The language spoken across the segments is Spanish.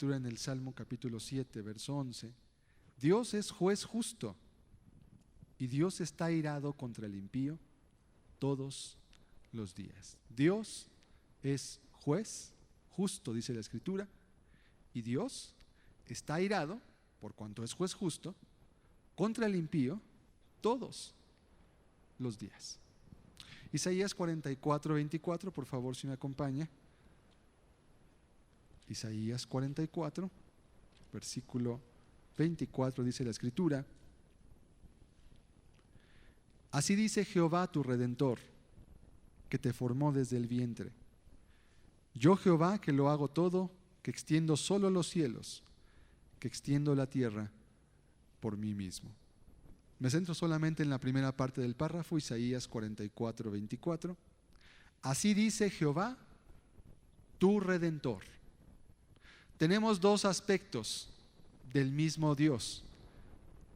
Escritura en el Salmo capítulo 7, verso 11. Dios es juez justo y Dios está airado contra el impío todos los días. Dios es juez justo, dice la Escritura, y Dios está airado, por cuanto es juez justo, contra el impío todos los días. Isaías 44, 24, por favor, si me acompaña. Isaías 44, versículo 24, dice la Escritura: así dice Jehová tu Redentor, que te formó desde el vientre. Yo Jehová, que lo hago todo, que extiendo solo los cielos, que extiendo la tierra por mí mismo. Me centro solamente en la primera parte del párrafo, Isaías 44, 24. Así dice Jehová, tu Redentor. Tenemos dos aspectos del mismo Dios.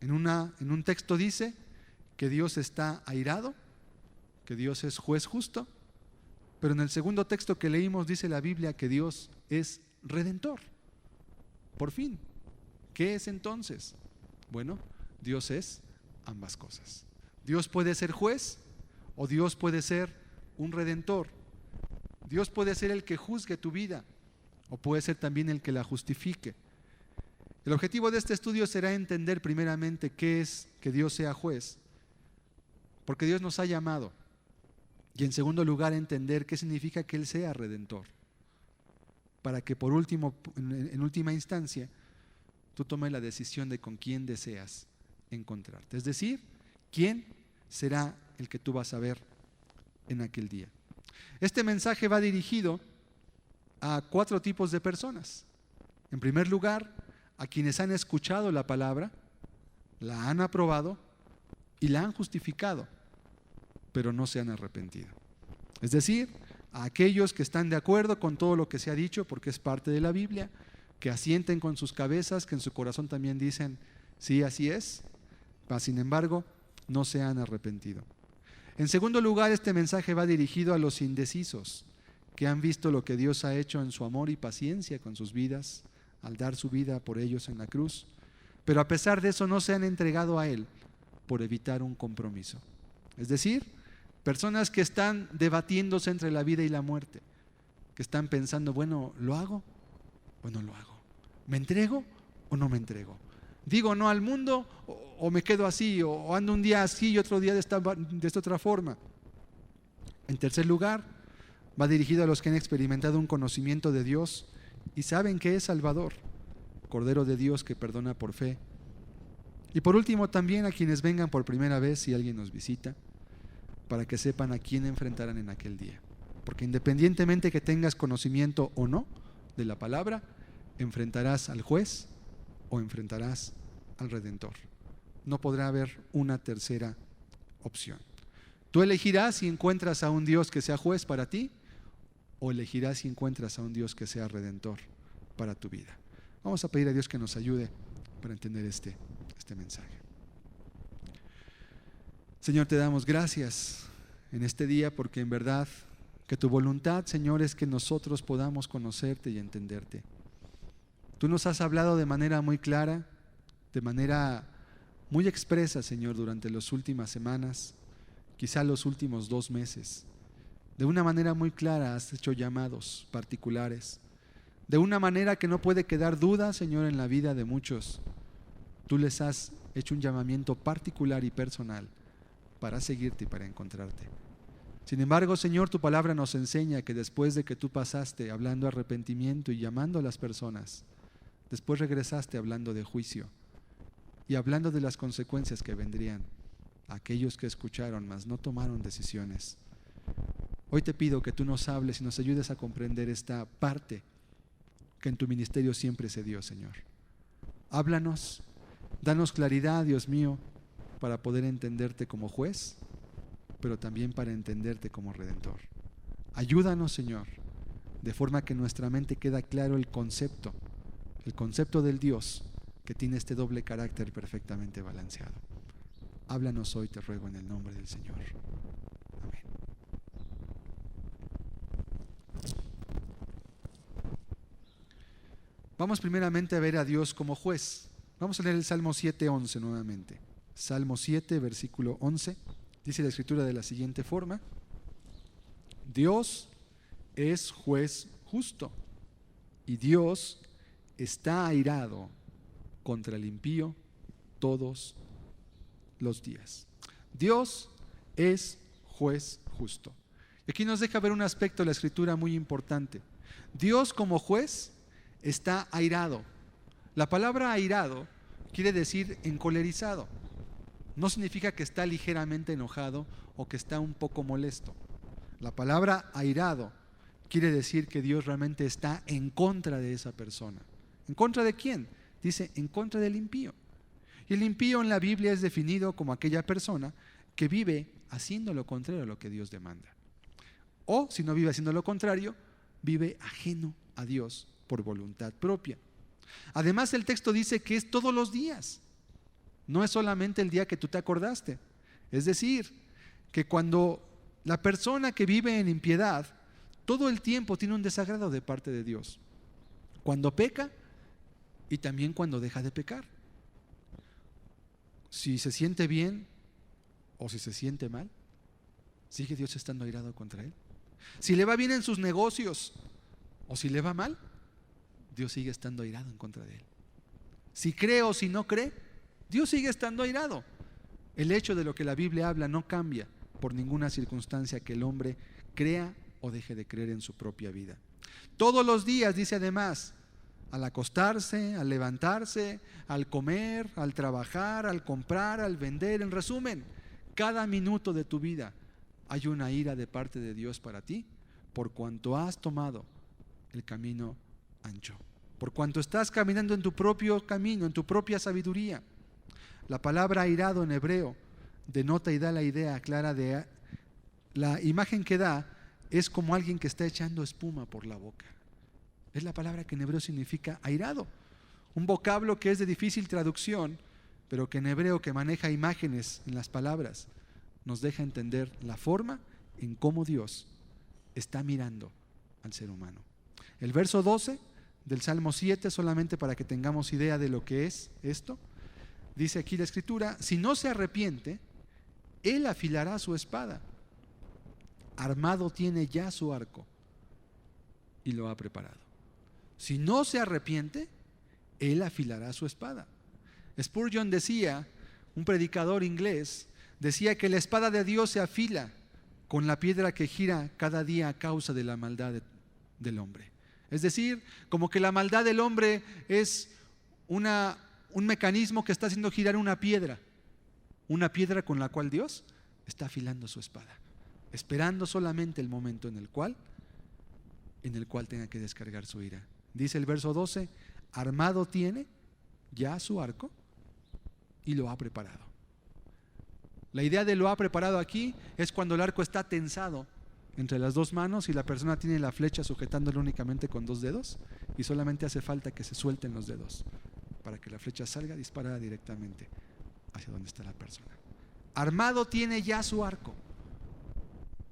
En un texto dice que Dios está airado, que Dios es juez justo, pero en el segundo texto que leímos dice la Biblia que Dios es Redentor. Por fin, ¿qué es entonces? Bueno, Dios es ambas cosas. Dios puede ser juez o Dios puede ser un redentor. Dios puede ser el que juzgue tu vida o puede ser también el que la justifique. El objetivo de este estudio será entender primeramente qué es que Dios sea juez, porque Dios nos ha llamado, y en segundo lugar entender qué significa que Él sea redentor, para que por último, en última instancia, tú tomes la decisión de con quién deseas encontrarte. Es decir, quién será el que tú vas a ver en aquel día. Este mensaje va dirigido a 4 tipos de personas. En primer lugar, a quienes han escuchado la palabra, la han aprobado y la han justificado, pero no se han arrepentido. Es decir, a aquellos que están de acuerdo con todo lo que se ha dicho, porque es parte de la Biblia, que asienten con sus cabezas, que en su corazón también dicen, sí, así es, mas sin embargo, no se han arrepentido. En segundo lugar, este mensaje va dirigido a los indecisos, que han visto lo que Dios ha hecho en su amor y paciencia con sus vidas, al dar su vida por ellos en la cruz, pero a pesar de eso no se han entregado a Él por evitar un compromiso. Es decir, personas que están debatiéndose entre la vida y la muerte, que están pensando, bueno, ¿lo hago o no lo hago? ¿Me entrego o no me entrego? ¿Digo no al mundo o me quedo así? ¿O ando un día así y otro día de esta otra forma? En tercer lugar, va dirigido a los que han experimentado un conocimiento de Dios y saben que es Salvador, Cordero de Dios que perdona por fe. Y por último, también a quienes vengan por primera vez, si alguien nos visita, para que sepan a quién enfrentarán en aquel día. Porque independientemente que tengas conocimiento o no de la palabra, enfrentarás al juez o enfrentarás al Redentor. No podrá haber una tercera opción. Tú elegirás si encuentras a un Dios que sea juez para ti o elegirás si encuentras a un Dios que sea redentor para tu vida. Vamos a pedir a Dios que nos ayude para entender este mensaje. Señor, te damos gracias en este día porque en verdad que tu voluntad, Señor, es que nosotros podamos conocerte y entenderte. Tú nos has hablado de manera muy clara, de manera muy expresa, Señor, durante las últimas semanas, quizá los últimos 2 meses. De una manera muy clara has hecho llamados particulares. De una manera que no puede quedar duda, Señor, en la vida de muchos. Tú les has hecho un llamamiento particular y personal para seguirte y para encontrarte. Sin embargo, Señor, tu palabra nos enseña que después de que tú pasaste hablando de arrepentimiento y llamando a las personas, después regresaste hablando de juicio y hablando de las consecuencias que vendrían a aquellos que escucharon, mas no tomaron decisiones. Hoy te pido que tú nos hables y nos ayudes a comprender esta parte que en tu ministerio siempre se dio, Señor. Háblanos, danos claridad, Dios mío, para poder entenderte como juez, pero también para entenderte como redentor. Ayúdanos, Señor, de forma que en nuestra mente queda claro el concepto del Dios que tiene este doble carácter perfectamente balanceado. Háblanos hoy, te ruego, en el nombre del Señor. Amén. Vamos primeramente a ver a Dios como juez. Vamos a leer el Salmo 7:11 nuevamente. Salmo 7, versículo 11. Dice la Escritura de la siguiente forma: Dios es juez justo y Dios está airado contra el impío todos los días. Dios es juez justo. Y aquí nos deja ver un aspecto de la Escritura muy importante. Dios como juez está airado. La palabra airado quiere decir encolerizado. No significa que está ligeramente enojado o que está un poco molesto. La palabra airado quiere decir que Dios realmente está en contra de esa persona. ¿En contra de quién? Dice, en contra del impío. Y el impío en la Biblia es definido como aquella persona que vive haciendo lo contrario a lo que Dios demanda. O, si no vive haciendo lo contrario, vive ajeno a Dios por voluntad propia. Además, el texto dice que es todos los días. No es solamente el día que tú te acordaste. Es decir, que cuando la persona que vive en impiedad, todo el tiempo tiene un desagrado de parte de Dios. Cuando peca y también cuando deja de pecar. Si se siente bien o si se siente mal, ¿sigue Dios estando airado contra él? Si le va bien en sus negocios o si le va mal, Dios sigue estando airado en contra de él. Si cree o si no cree, Dios sigue estando airado. El hecho de lo que la Biblia habla no cambia por ninguna circunstancia que el hombre crea o deje de creer en su propia vida. Todos los días, dice además, al acostarse, al levantarse, al comer, al trabajar, al comprar, al vender, en resumen, cada minuto de tu vida hay una ira de parte de Dios para ti, por cuanto has tomado el camino ancho, por cuanto estás caminando en tu propio camino, en tu propia sabiduría. La palabra airado en hebreo denota y da la idea clara de la imagen que da es como alguien que está echando espuma por la boca. Es la palabra que en hebreo significa airado, un vocablo que es de difícil traducción, pero que en hebreo, que maneja imágenes en las palabras, nos deja entender la forma en cómo Dios está mirando al ser humano. El verso 12 del Salmo 7, solamente para que tengamos idea de lo que es esto, dice aquí la Escritura: si no se arrepiente, él afilará su espada, armado tiene ya su arco y lo ha preparado. Si no se arrepiente, él afilará su espada. Spurgeon decía, un predicador inglés, decía que la espada de Dios se afila con la piedra que gira cada día a causa de la maldad del hombre. Es decir, como que la maldad del hombre es un mecanismo que está haciendo girar una piedra con la cual Dios está afilando su espada, esperando solamente el momento en el cual tenga que descargar su ira. Dice el verso 12, armado tiene ya su arco y lo ha preparado. La idea de lo ha preparado aquí es cuando el arco está tensado entre las dos manos y la persona tiene la flecha sujetándolo únicamente con dos dedos y solamente hace falta que se suelten los dedos para que la flecha salga disparada directamente hacia donde está la persona. Armado tiene ya su arco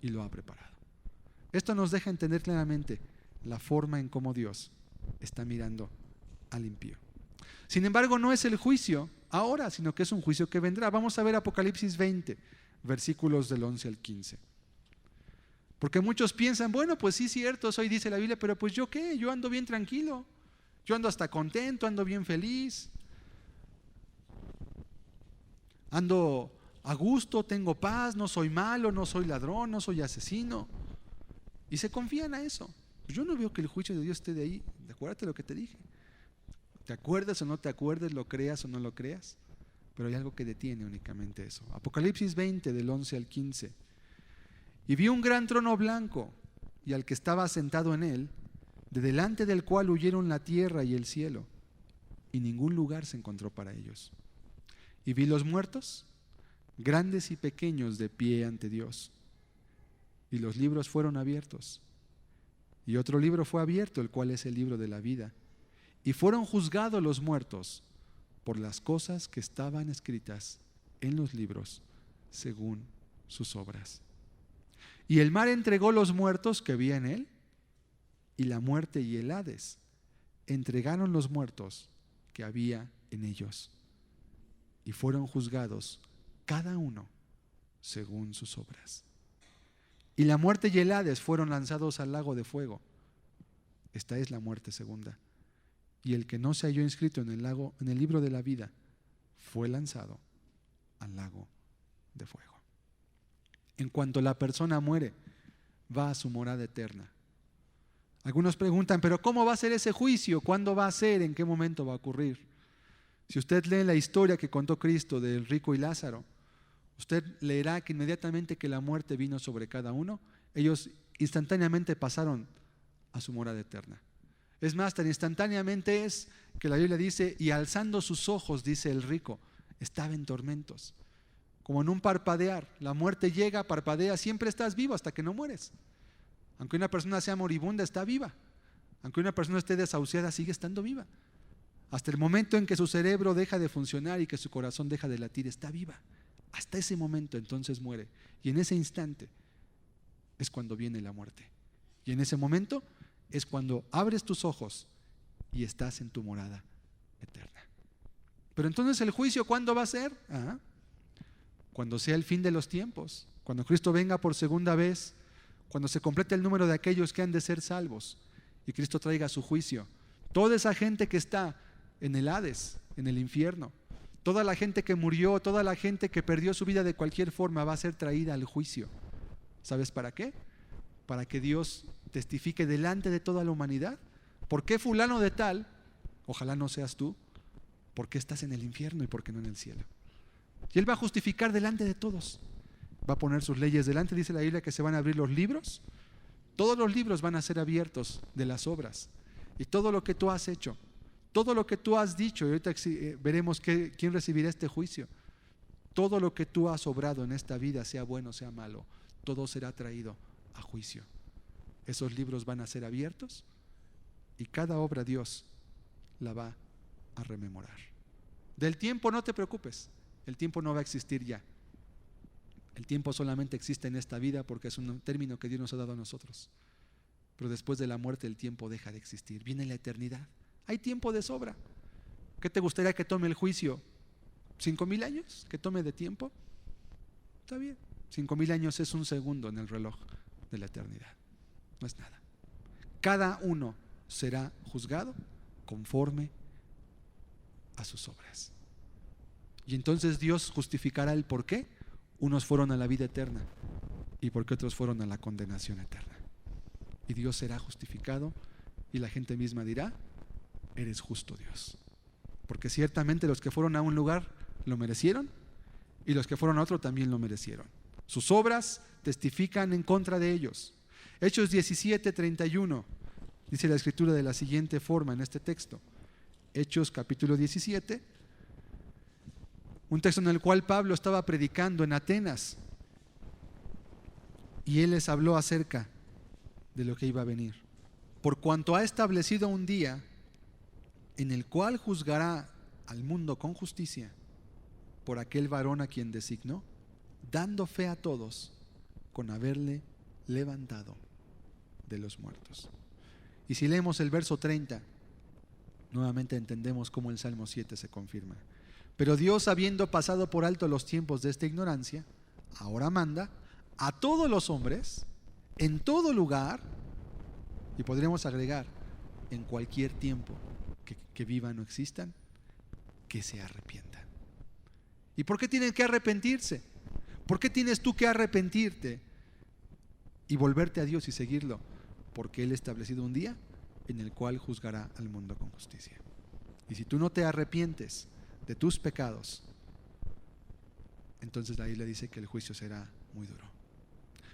y lo ha preparado. Esto nos deja entender claramente la forma en cómo Dios está mirando al impío. Sin embargo, no es el juicio ahora, sino que es un juicio que vendrá. Vamos a ver Apocalipsis 20, versículos del 11 al 15. Porque muchos piensan, bueno, pues sí, cierto, eso ahí dice la Biblia, pero pues yo qué, yo ando bien tranquilo, yo ando hasta contento, ando bien feliz, ando a gusto, tengo paz, no soy malo, no soy ladrón, no soy asesino. Y se confían a eso. Yo no veo que el juicio de Dios esté de ahí. Acuérdate lo que te dije. ¿Te acuerdas o no te acuerdes, lo creas o no lo creas? Pero hay algo que detiene únicamente eso. Apocalipsis 20, del 11 al 15. Y vi un gran trono blanco y al que estaba sentado en él, de delante del cual huyeron la tierra y el cielo, y ningún lugar se encontró para ellos. Y vi los muertos, grandes y pequeños, de pie ante Dios. Y los libros fueron abiertos. Y otro libro fue abierto, el cual es el libro de la vida. Y fueron juzgados los muertos por las cosas que estaban escritas en los libros, según sus obras. Y el mar entregó los muertos que había en él, y la muerte y el Hades entregaron los muertos que había en ellos y fueron juzgados cada uno según sus obras. Y la muerte y el Hades fueron lanzados al lago de fuego. Esta es la muerte segunda. Y el que no se halló inscrito en el libro de la vida, fue lanzado al lago de fuego. En cuanto la persona muere, va a su morada eterna. Algunos preguntan, pero ¿cómo va a ser ese juicio? ¿Cuándo va a ser? ¿En qué momento va a ocurrir? Si usted lee la historia que contó Cristo del rico y Lázaro, usted leerá que inmediatamente que la muerte vino sobre cada uno, ellos instantáneamente pasaron a su morada eterna. Es más, tan instantáneamente es que la Biblia dice, y alzando sus ojos, dice el rico, estaba en tormentos. Como en un parpadear, la muerte llega, parpadea, siempre estás vivo hasta que no mueres. Aunque una persona sea moribunda, está viva. Aunque una persona esté desahuciada, sigue estando viva. Hasta el momento en que su cerebro deja de funcionar y que su corazón deja de latir, está viva. Hasta ese momento entonces muere. Y en ese instante es cuando viene la muerte. Y en ese momento es cuando abres tus ojos y estás en tu morada eterna. Pero entonces el juicio, ¿cuándo va a ser? Cuando sea el fin de los tiempos, cuando Cristo venga por segunda vez, cuando se complete el número de aquellos que han de ser salvos y Cristo traiga su juicio. Toda esa gente que está en el Hades, en el infierno, toda la gente que murió, toda la gente que perdió su vida de cualquier forma va a ser traída al juicio. ¿Sabes para qué? Para que Dios testifique delante de toda la humanidad. ¿Por qué fulano de tal? Ojalá no seas tú. ¿Por qué estás en el infierno y por qué no en el cielo? Y Él va a justificar delante de todos. Va a poner sus leyes delante. Dice la Biblia que se van a abrir los libros. Todos los libros van a ser abiertos de las obras. Y todo lo que tú has hecho, todo lo que tú has dicho, y ahorita veremos quién recibirá este juicio. Todo lo que tú has obrado en esta vida, sea bueno, sea malo, todo será traído a juicio. Esos libros van a ser abiertos y cada obra Dios la va a rememorar. Del tiempo no te preocupes, el tiempo no va a existir ya. El tiempo solamente existe en esta vida porque es un término que Dios nos ha dado a nosotros. Pero después de la muerte el tiempo deja de existir. Viene la eternidad. Hay tiempo de sobra. ¿Qué te gustaría que tome el juicio? ¿5,000 años? ¿Que tome de tiempo? Está bien. 5,000 años es un segundo en el reloj de la eternidad. No es nada. Cada uno será juzgado conforme a sus obras. Y entonces Dios justificará el por qué unos fueron a la vida eterna y por qué otros fueron a la condenación eterna. Y Dios será justificado y la gente misma dirá, eres justo Dios. Porque ciertamente los que fueron a un lugar lo merecieron y los que fueron a otro también lo merecieron. Sus obras testifican en contra de ellos. Hechos 17:31 dice la Escritura de la siguiente forma en este texto. Hechos capítulo 17, un texto en el cual Pablo estaba predicando en Atenas y él les habló acerca de lo que iba a venir. Por cuanto ha establecido un día en el cual juzgará al mundo con justicia por aquel varón a quien designó, dando fe a todos con haberle levantado de los muertos. Y si leemos el verso 30, nuevamente entendemos cómo el Salmo 7 se confirma. Pero Dios, habiendo pasado por alto los tiempos de esta ignorancia, ahora manda a todos los hombres, en todo lugar, y podríamos agregar, en cualquier tiempo que vivan o existan, que se arrepientan. ¿Y por qué tienen que arrepentirse? ¿Por qué tienes tú que arrepentirte y volverte a Dios y seguirlo? Porque Él ha establecido un día en el cual juzgará al mundo con justicia. Y si tú no te arrepientes de tus pecados, entonces la Biblia dice que el juicio será muy duro.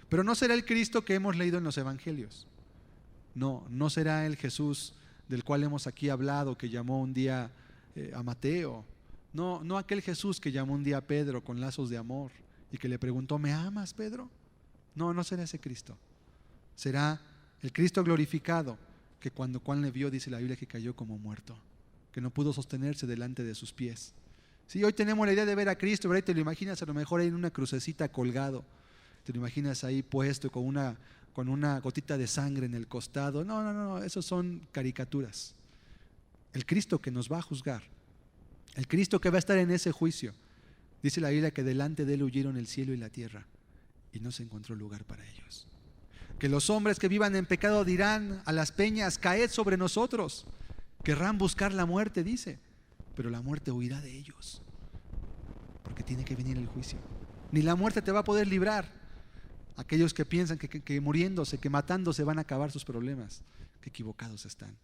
Pero no será el Cristo que hemos leído en los evangelios. No será el Jesús del cual hemos aquí hablado, que llamó un día a Mateo. No aquel Jesús que llamó un día a Pedro con lazos de amor y que le preguntó, ¿me amas, Pedro? No será ese Cristo. Será el Cristo glorificado, que cuando Juan le vio, dice la Biblia, que cayó como muerto, que no pudo sostenerse delante de sus pies. Sí, hoy tenemos la idea de ver a Cristo, pero ahí te lo imaginas a lo mejor ahí en una crucecita colgado, te lo imaginas ahí puesto con una gotita de sangre en el costado. No, esos son caricaturas. el Cristo que nos va a juzgar, el Cristo que va a estar en ese juicio. Dice la Biblia que delante de él huyeron el cielo y la tierra y no se encontró lugar para ellos. Que los hombres que vivan en pecado dirán a las peñas, caed sobre nosotros. Querrán buscar la muerte, dice, pero la muerte huirá de ellos, porque tiene que venir el juicio. Ni la muerte te va a poder librar. Aquellos que piensan que muriéndose, que matándose van a acabar sus problemas, que equivocados están.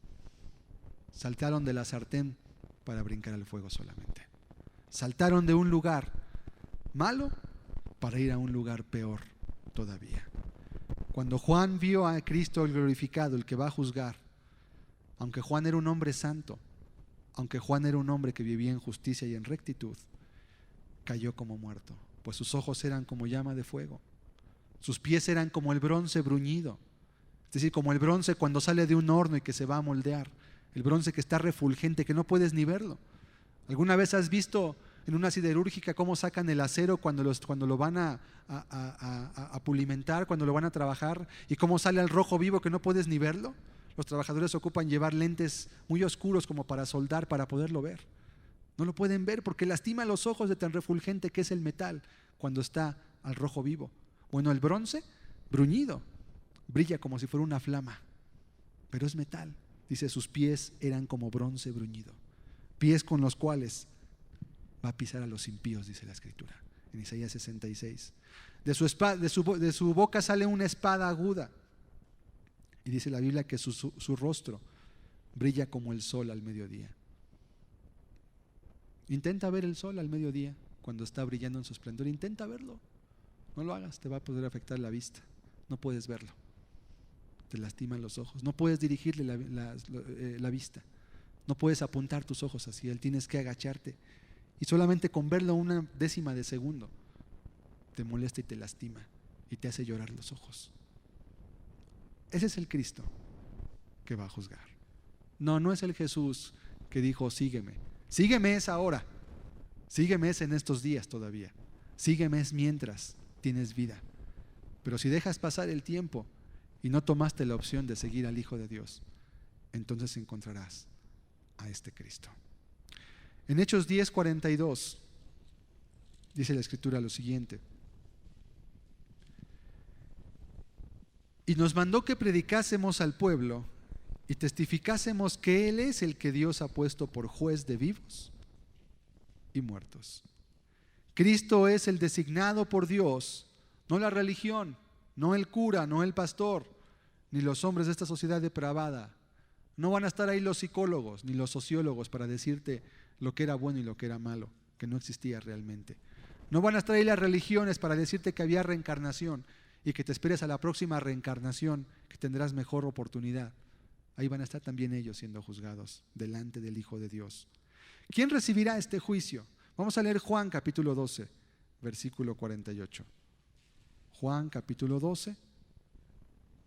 Saltaron de la sartén para brincar al fuego solamente. Saltaron de un lugar malo para ir a un lugar peor todavía. Cuando Juan vio a Cristo el glorificado, el que va a juzgar, aunque Juan era un hombre santo, aunque Juan era un hombre que vivía en justicia y en rectitud, cayó como muerto, pues sus ojos eran como llama de fuego, sus pies eran como el bronce bruñido, es decir, como el bronce cuando sale de un horno y que se va a moldear, el bronce que está refulgente, que no puedes ni verlo. ¿Alguna vez has visto en una siderúrgica cómo sacan el acero cuando lo van a pulimentar, cuando lo van a trabajar, y cómo sale al rojo vivo que no puedes ni verlo? Los trabajadores ocupan llevar lentes muy oscuros como para soldar, para poderlo ver. No lo pueden ver porque lastima los ojos de tan refulgente que es el metal cuando está al rojo vivo. Bueno, el bronce, bruñido, brilla como si fuera una flama, pero es metal. Dice, sus pies eran como bronce bruñido, pies con los cuales va a pisar a los impíos, dice la Escritura en Isaías 66. De su boca sale una espada aguda, y dice la Biblia que su rostro brilla como el sol al mediodía. Intenta ver el sol al mediodía cuando está brillando en su esplendor. Intenta verlo. No lo hagas, te va a poder afectar la vista. No puedes verlo, te lastiman los ojos. No puedes dirigirle la vista. No puedes apuntar tus ojos hacia él. Tienes que agacharte, y solamente con verlo una décima de segundo te molesta y te lastima y te hace llorar los ojos. Ese es el Cristo que va a juzgar. No es el Jesús que dijo sígueme. Sígueme es ahora, sígueme es en estos días todavía, sígueme es mientras tienes vida. Pero si dejas pasar el tiempo y no tomaste la opción de seguir al Hijo de Dios, entonces encontrarás a este Cristo. En Hechos 10:42 dice la Escritura lo siguiente: y nos mandó que predicásemos al pueblo y testificásemos que Él es el que Dios ha puesto por juez de vivos y muertos. Cristo es el designado por Dios, no la religión, no el cura, no el pastor, ni los hombres de esta sociedad depravada. No van a estar ahí los psicólogos ni los sociólogos para decirte lo que era bueno y lo que era malo, que no existía realmente. No van a estar ahí las religiones para decirte que había reencarnación y que te esperes a la próxima reencarnación, que tendrás mejor oportunidad. Ahí van a estar también ellos siendo juzgados delante del Hijo de Dios. ¿Quién recibirá este juicio? Vamos a leer Juan capítulo 12, versículo 48. Juan capítulo 12,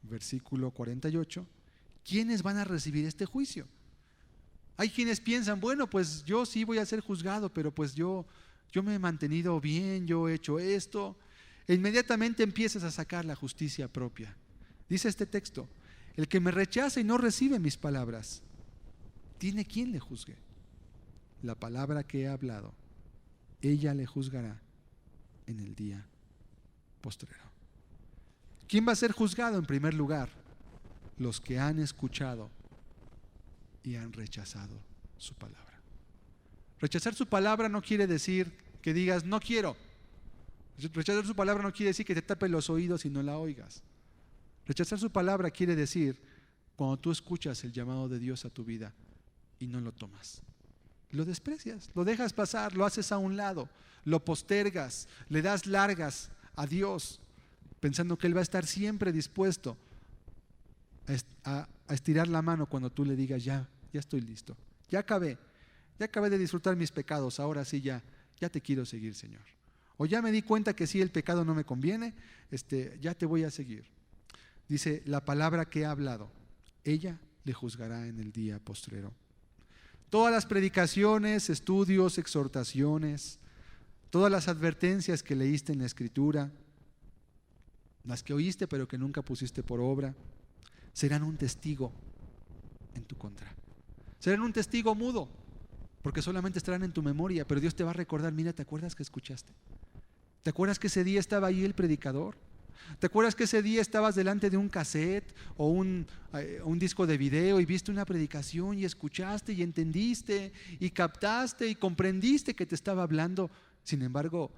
versículo 48. ¿Quiénes van a recibir este juicio? Hay quienes piensan, bueno, pues yo sí voy a ser juzgado, pero pues yo me he mantenido bien, yo he hecho esto. E inmediatamente empiezas a sacar la justicia propia. Dice este texto: el que me rechaza y no recibe mis palabras, tiene quien le juzgue. La palabra que he hablado, ella le juzgará en el día postrero. ¿Quién va a ser juzgado en primer lugar? Los que han escuchado y han rechazado su palabra. Rechazar su palabra no quiere decir que digas no quiero. Rechazar su palabra no quiere decir que te tapes los oídos y no la oigas. Rechazar su palabra quiere decir cuando tú escuchas el llamado de Dios a tu vida y no lo tomas. Lo desprecias, lo dejas pasar, lo haces a un lado, lo postergas, le das largas a Dios, pensando que Él va a estar siempre dispuesto a estirar la mano cuando tú le digas ya estoy listo, ya acabé de disfrutar mis pecados, ahora sí ya te quiero seguir, Señor. O ya me di cuenta que sí, el pecado no me conviene, ya te voy a seguir. Dice, la palabra que he hablado, ella le juzgará en el día postrero. Todas las predicaciones, estudios, exhortaciones, todas las advertencias que leíste en la Escritura, las que oíste pero que nunca pusiste por obra, serán un testigo en tu contra. Serán un testigo mudo, porque solamente estarán en tu memoria, pero Dios te va a recordar, mira, ¿te acuerdas que escuchaste? ¿Te acuerdas que ese día estaba ahí el predicador? ¿Te acuerdas que ese día estabas delante de un cassette o un disco de video y viste una predicación y escuchaste y entendiste y captaste y comprendiste que te estaba hablando? Sin embargo,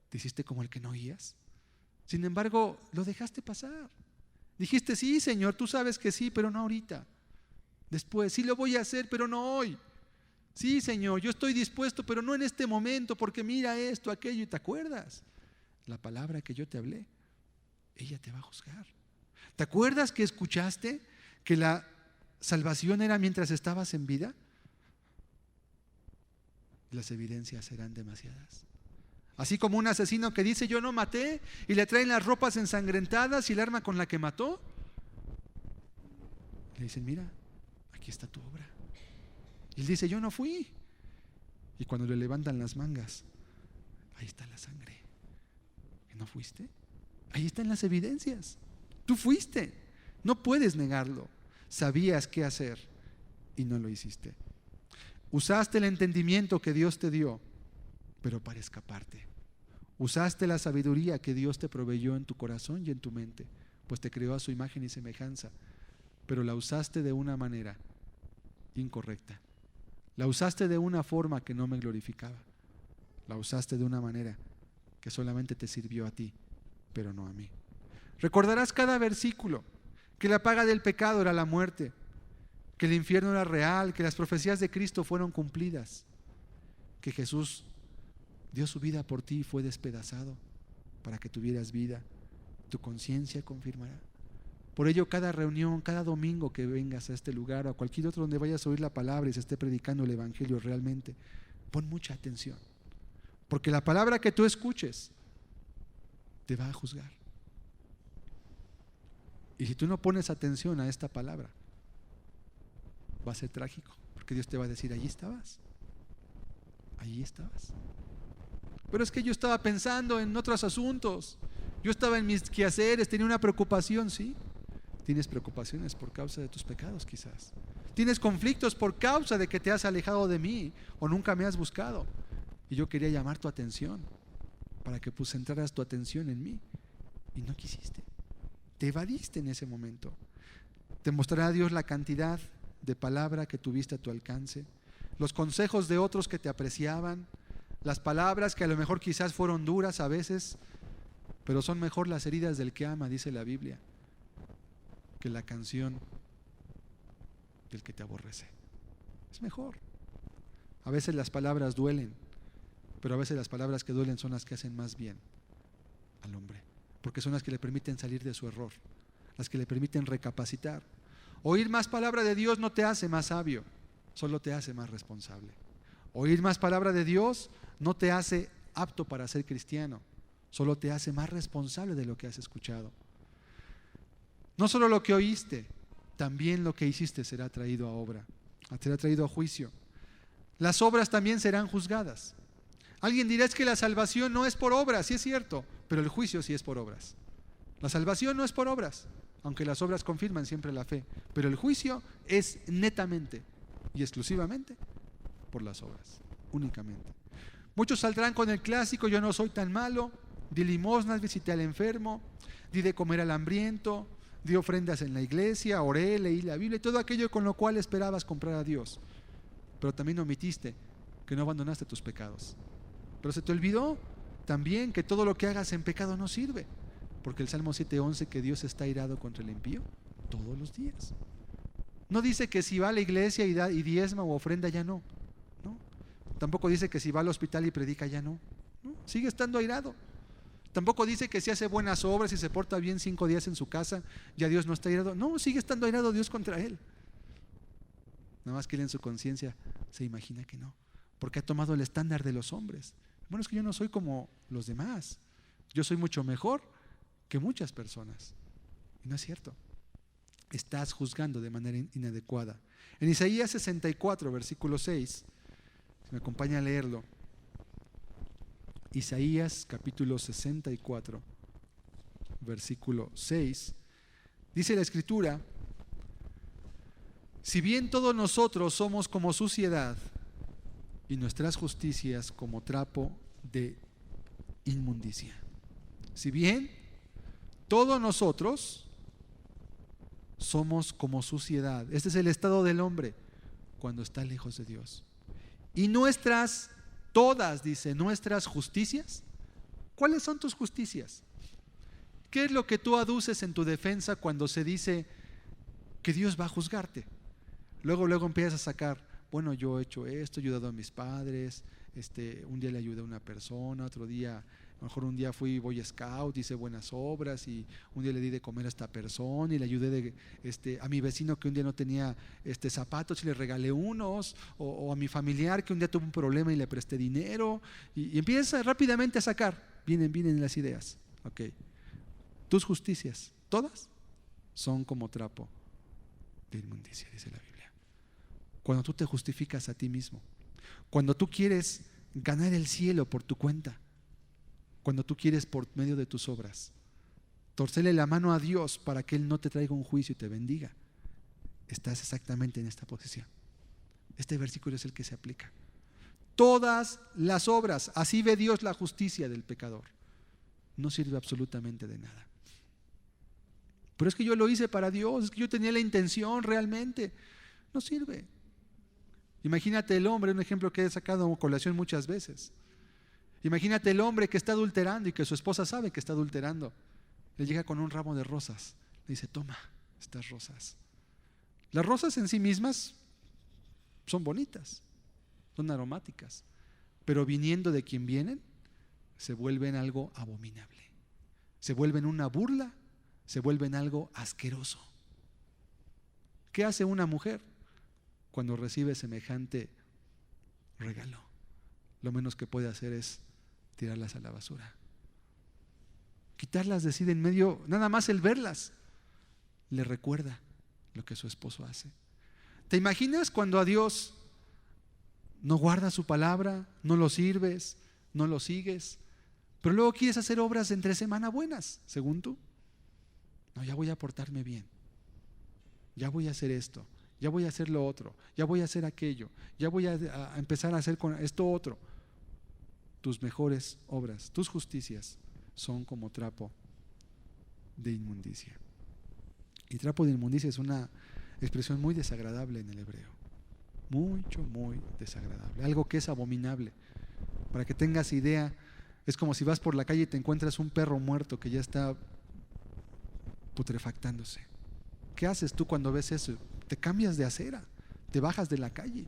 te hiciste como el que no oías. Sin embargo, lo dejaste pasar. Dijiste, sí, Señor, tú sabes que sí, pero no ahorita. Después, sí lo voy a hacer, pero no hoy. Sí, Señor, yo estoy dispuesto, pero no en este momento, porque mira esto, aquello, y te acuerdas. La palabra que yo te hablé, ella te va a juzgar. ¿Te acuerdas que escuchaste que la salvación era mientras estabas en vida? Las evidencias serán demasiadas. Así como un asesino que dice yo no maté y le traen las ropas ensangrentadas y el arma con la que mató, le dicen, mira, aquí está tu obra. Y él dice, yo no fui. Y cuando le levantan las mangas, ahí está la sangre. ¿Que no fuiste? Ahí están las evidencias. Tú fuiste. No puedes negarlo. Sabías qué hacer y no lo hiciste. Usaste el entendimiento que Dios te dio, pero para escaparte. Usaste la sabiduría que Dios te proveyó en tu corazón y en tu mente, pues te creó a su imagen y semejanza, pero la usaste de una manera incorrecta. La usaste de una forma que no me glorificaba. La usaste de una manera que solamente te sirvió a ti, pero no a mí. Recordarás cada versículo, que la paga del pecado era la muerte, que el infierno era real, que las profecías de Cristo fueron cumplidas, que Jesús dio su vida por ti y fue despedazado para que tuvieras vida. Tu conciencia confirmará. Por ello, cada reunión, cada domingo que vengas a este lugar o a cualquier otro donde vayas a oír la palabra y se esté predicando el evangelio realmente, pon mucha atención, porque la palabra que tú escuches te va a juzgar. Y si tú no pones atención a esta palabra, va a ser trágico, porque Dios te va a decir, allí estabas. Pero es que yo estaba pensando en otros asuntos, yo estaba en mis quehaceres, tenía una preocupación. Sí, tienes preocupaciones por causa de tus pecados quizás. Tienes conflictos por causa de que te has alejado de mí o nunca me has buscado. Y yo quería llamar tu atención para que centraras tu atención en mí y no quisiste. Te evadiste en ese momento. Te mostrará Dios la cantidad de palabra que tuviste a tu alcance, los consejos de otros que te apreciaban, las palabras que a lo mejor quizás fueron duras a veces, pero son mejor las heridas del que ama, dice la Biblia, que la canción del que te aborrece. Es mejor. A veces las palabras duelen, pero a veces las palabras que duelen son las que hacen más bien al hombre, porque son las que le permiten salir de su error, las que le permiten recapacitar. Oír más palabra de Dios no te hace más sabio, solo te hace más responsable. Oír más palabra de Dios no te hace apto para ser cristiano, solo te hace más responsable de lo que has escuchado. No solo lo que oíste, también lo que hiciste será traído a obra, será traído a juicio. Las obras también serán juzgadas. Alguien dirá, es que la salvación no es por obras, sí es cierto, pero el juicio sí es por obras. La salvación no es por obras, aunque las obras confirman siempre la fe, pero el juicio es netamente y exclusivamente por las obras, únicamente. Muchos saldrán con el clásico, yo no soy tan malo, di limosnas, visité al enfermo, di de comer al hambriento, di ofrendas en la iglesia, oré, leí la Biblia y todo aquello con lo cual esperabas comprar a Dios. Pero también omitiste que no abandonaste tus pecados. Pero se te olvidó también que todo lo que hagas en pecado no sirve, porque el Salmo 7:11, que Dios está airado contra el impío todos los días. No dice que si va a la iglesia y diezma o ofrenda ya no. Tampoco dice que si va al hospital y predica ya no. Sigue estando airado. Tampoco dice que si hace buenas obras y se porta bien 5 días en su casa, ya Dios no está airado. No, sigue estando airado Dios contra él. Nada más que él en su conciencia se imagina que no, porque ha tomado el estándar de los hombres. Bueno, es que yo no soy como los demás, yo soy mucho mejor que muchas personas. Y no es cierto. Estás juzgando de manera inadecuada. En Isaías 64, versículo 6, si me acompaña a leerlo. Isaías capítulo 64, versículo 6, dice la Escritura: Si bien todos nosotros somos como suciedad y nuestras justicias como trapo de inmundicia. Si bien todos nosotros somos como suciedad. Este es el estado del hombre cuando está lejos de Dios. Y todas, dice, nuestras justicias. ¿Cuáles son tus justicias? ¿Qué es lo que tú aduces en tu defensa cuando se dice que Dios va a juzgarte? Luego empiezas a sacar, bueno, yo he hecho esto, he ayudado a mis padres, un día le ayudé a una persona, otro día, a lo mejor un día fui Boy Scout, hice buenas obras, y un día le di de comer a esta persona y le ayudé a mi vecino que un día no tenía zapatos y le regalé unos, o a mi familiar que un día tuvo un problema y le presté dinero, y empiezas rápidamente a sacar, vienen las ideas. Ok, tus justicias, todas son como trapo de inmundicia, dice la Biblia. Cuando tú te justificas a ti mismo, cuando tú quieres ganar el cielo por tu cuenta, cuando tú quieres por medio de tus obras torcerle la mano a Dios para que Él no te traiga un juicio y te bendiga, estás exactamente en esta posición. Este versículo es el que se aplica. Todas las obras, así ve Dios la justicia del pecador, no sirve absolutamente de nada. Pero es que yo lo hice para Dios, es que yo tenía la intención realmente. No sirve. Imagínate el hombre, un ejemplo que he sacado a colación muchas veces. Imagínate el hombre que está adulterando y que su esposa sabe que está adulterando. Le llega con un ramo de rosas. Le dice, toma estas rosas. Las rosas en sí mismas son bonitas, son aromáticas, pero viniendo de quien vienen, se vuelven algo abominable. Se vuelven una burla, se vuelven algo asqueroso. ¿Qué hace una mujer cuando recibe semejante regalo? Lo menos que puede hacer es tirarlas a la basura, quitarlas de sí de en medio. Nada más el verlas le recuerda lo que su esposo hace. ¿Te imaginas cuando a Dios no guardas su palabra, no lo sirves, no lo sigues, pero luego quieres hacer obras de entre semana buenas, según tú? No, ya voy a portarme bien, ya voy a hacer esto, ya voy a hacer lo otro, ya voy a hacer aquello, ya voy a empezar a hacer con esto otro. Tus mejores obras, tus justicias son como trapo de inmundicia. Y trapo de inmundicia es una expresión muy desagradable en el hebreo. Muy desagradable. Algo que es abominable. Para que tengas idea, es como si vas por la calle y te encuentras un perro muerto que ya está putrefactándose. ¿Qué haces tú cuando ves eso? Te cambias de acera, te bajas de la calle,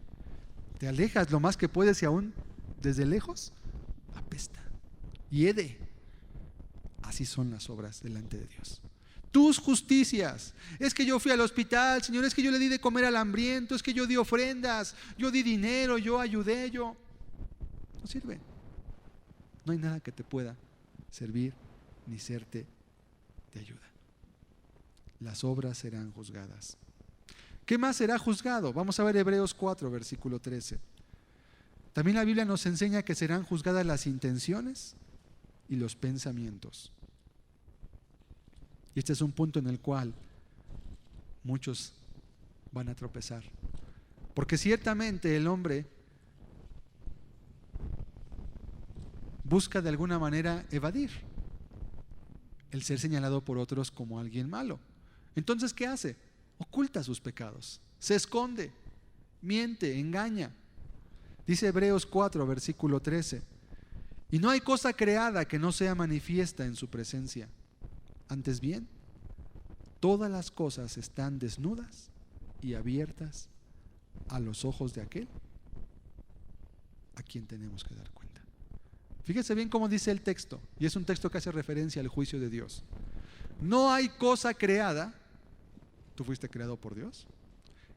te alejas lo más que puedes y aún desde lejos apesta, hiede. Así son las obras delante de Dios. Tus justicias, es que yo fui al hospital, Señor, es que yo le di de comer al hambriento, es que yo di ofrendas, yo di dinero, yo ayudé, no sirve. No hay nada que te pueda servir ni serte de ayuda. Las obras serán juzgadas. ¿Qué más será juzgado? Vamos a ver Hebreos 4, versículo 13. También la Biblia nos enseña que serán juzgadas las intenciones y los pensamientos. Y este es un punto en el cual muchos van a tropezar. Porque ciertamente el hombre busca de alguna manera evadir el ser señalado por otros como alguien malo. Entonces, ¿qué hace? Oculta sus pecados, se esconde, miente, engaña. Dice Hebreos 4, versículo 13: y no hay cosa creada que no sea manifiesta en su presencia. Antes bien, todas las cosas están desnudas y abiertas a los ojos de aquel a quien tenemos que dar cuenta. Fíjese bien cómo dice el texto, y es un texto que hace referencia al juicio de Dios. No hay cosa creada, tú fuiste creado por Dios,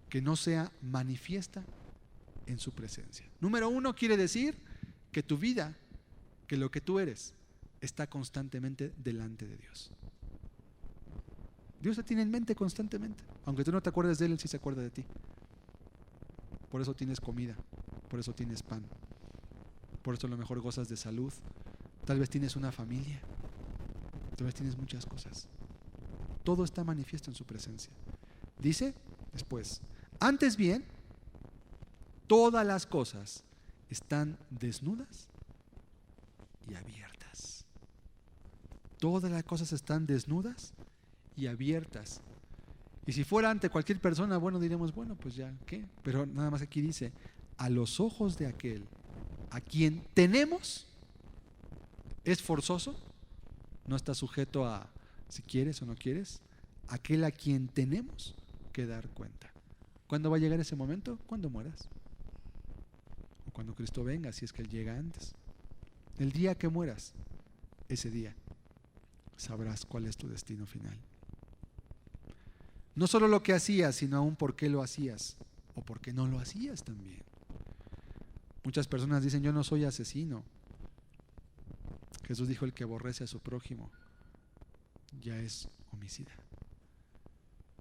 que no sea manifiesta en su presencia. Número uno, quiere decir que tu vida, que lo que tú eres, está constantemente delante de Dios. Dios te tiene en mente constantemente. Aunque tú no te acuerdes de Él, Él sí se acuerda de ti. Por eso tienes comida, por eso tienes pan, por eso a lo mejor gozas de salud. Tal vez tienes una familia, tal vez tienes muchas cosas. Todo está manifiesto en su presencia. Dice después, Antes bien, todas las cosas están desnudas y abiertas. Todas las cosas están desnudas y abiertas. Y si fuera ante cualquier persona, bueno, diríamos, bueno, pues ya, ¿qué? Pero nada más aquí dice, a los ojos de aquel a quien tenemos, es forzoso, no está sujeto a si quieres o no quieres, aquel a quien tenemos que dar cuenta. ¿Cuándo va a llegar ese momento? Cuando mueras. O cuando Cristo venga, si es que Él llega antes. El día que mueras, ese día, sabrás cuál es tu destino final. No solo lo que hacías, sino aún por qué lo hacías o por qué no lo hacías también. Muchas personas dicen, yo no soy asesino. Jesús dijo, el que aborrece a su prójimo ya es homicida.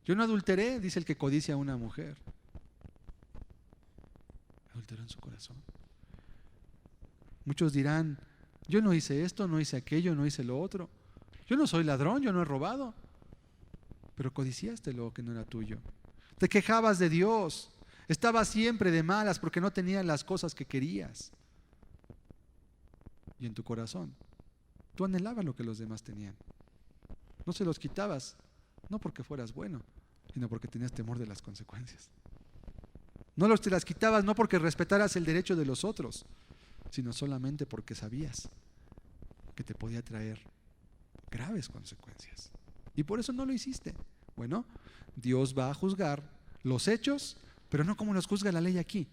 Yo no adulteré, dice el que codicia a una mujer. Adulteró en su corazón. Muchos dirán, yo no hice esto, no hice aquello, no hice lo otro. Yo no soy ladrón, yo no he robado. Pero codiciaste lo que no era tuyo. Te quejabas de Dios. Estabas siempre de malas porque no tenías las cosas que querías. Y en tu corazón, tú anhelabas lo que los demás tenían. No se los quitabas, no porque fueras bueno, sino porque tenías temor de las consecuencias. No te las quitabas no porque respetaras el derecho de los otros, sino solamente porque sabías que te podía traer graves consecuencias. Y por eso no lo hiciste. Bueno, Dios va a juzgar los hechos, pero no como los juzga la ley aquí.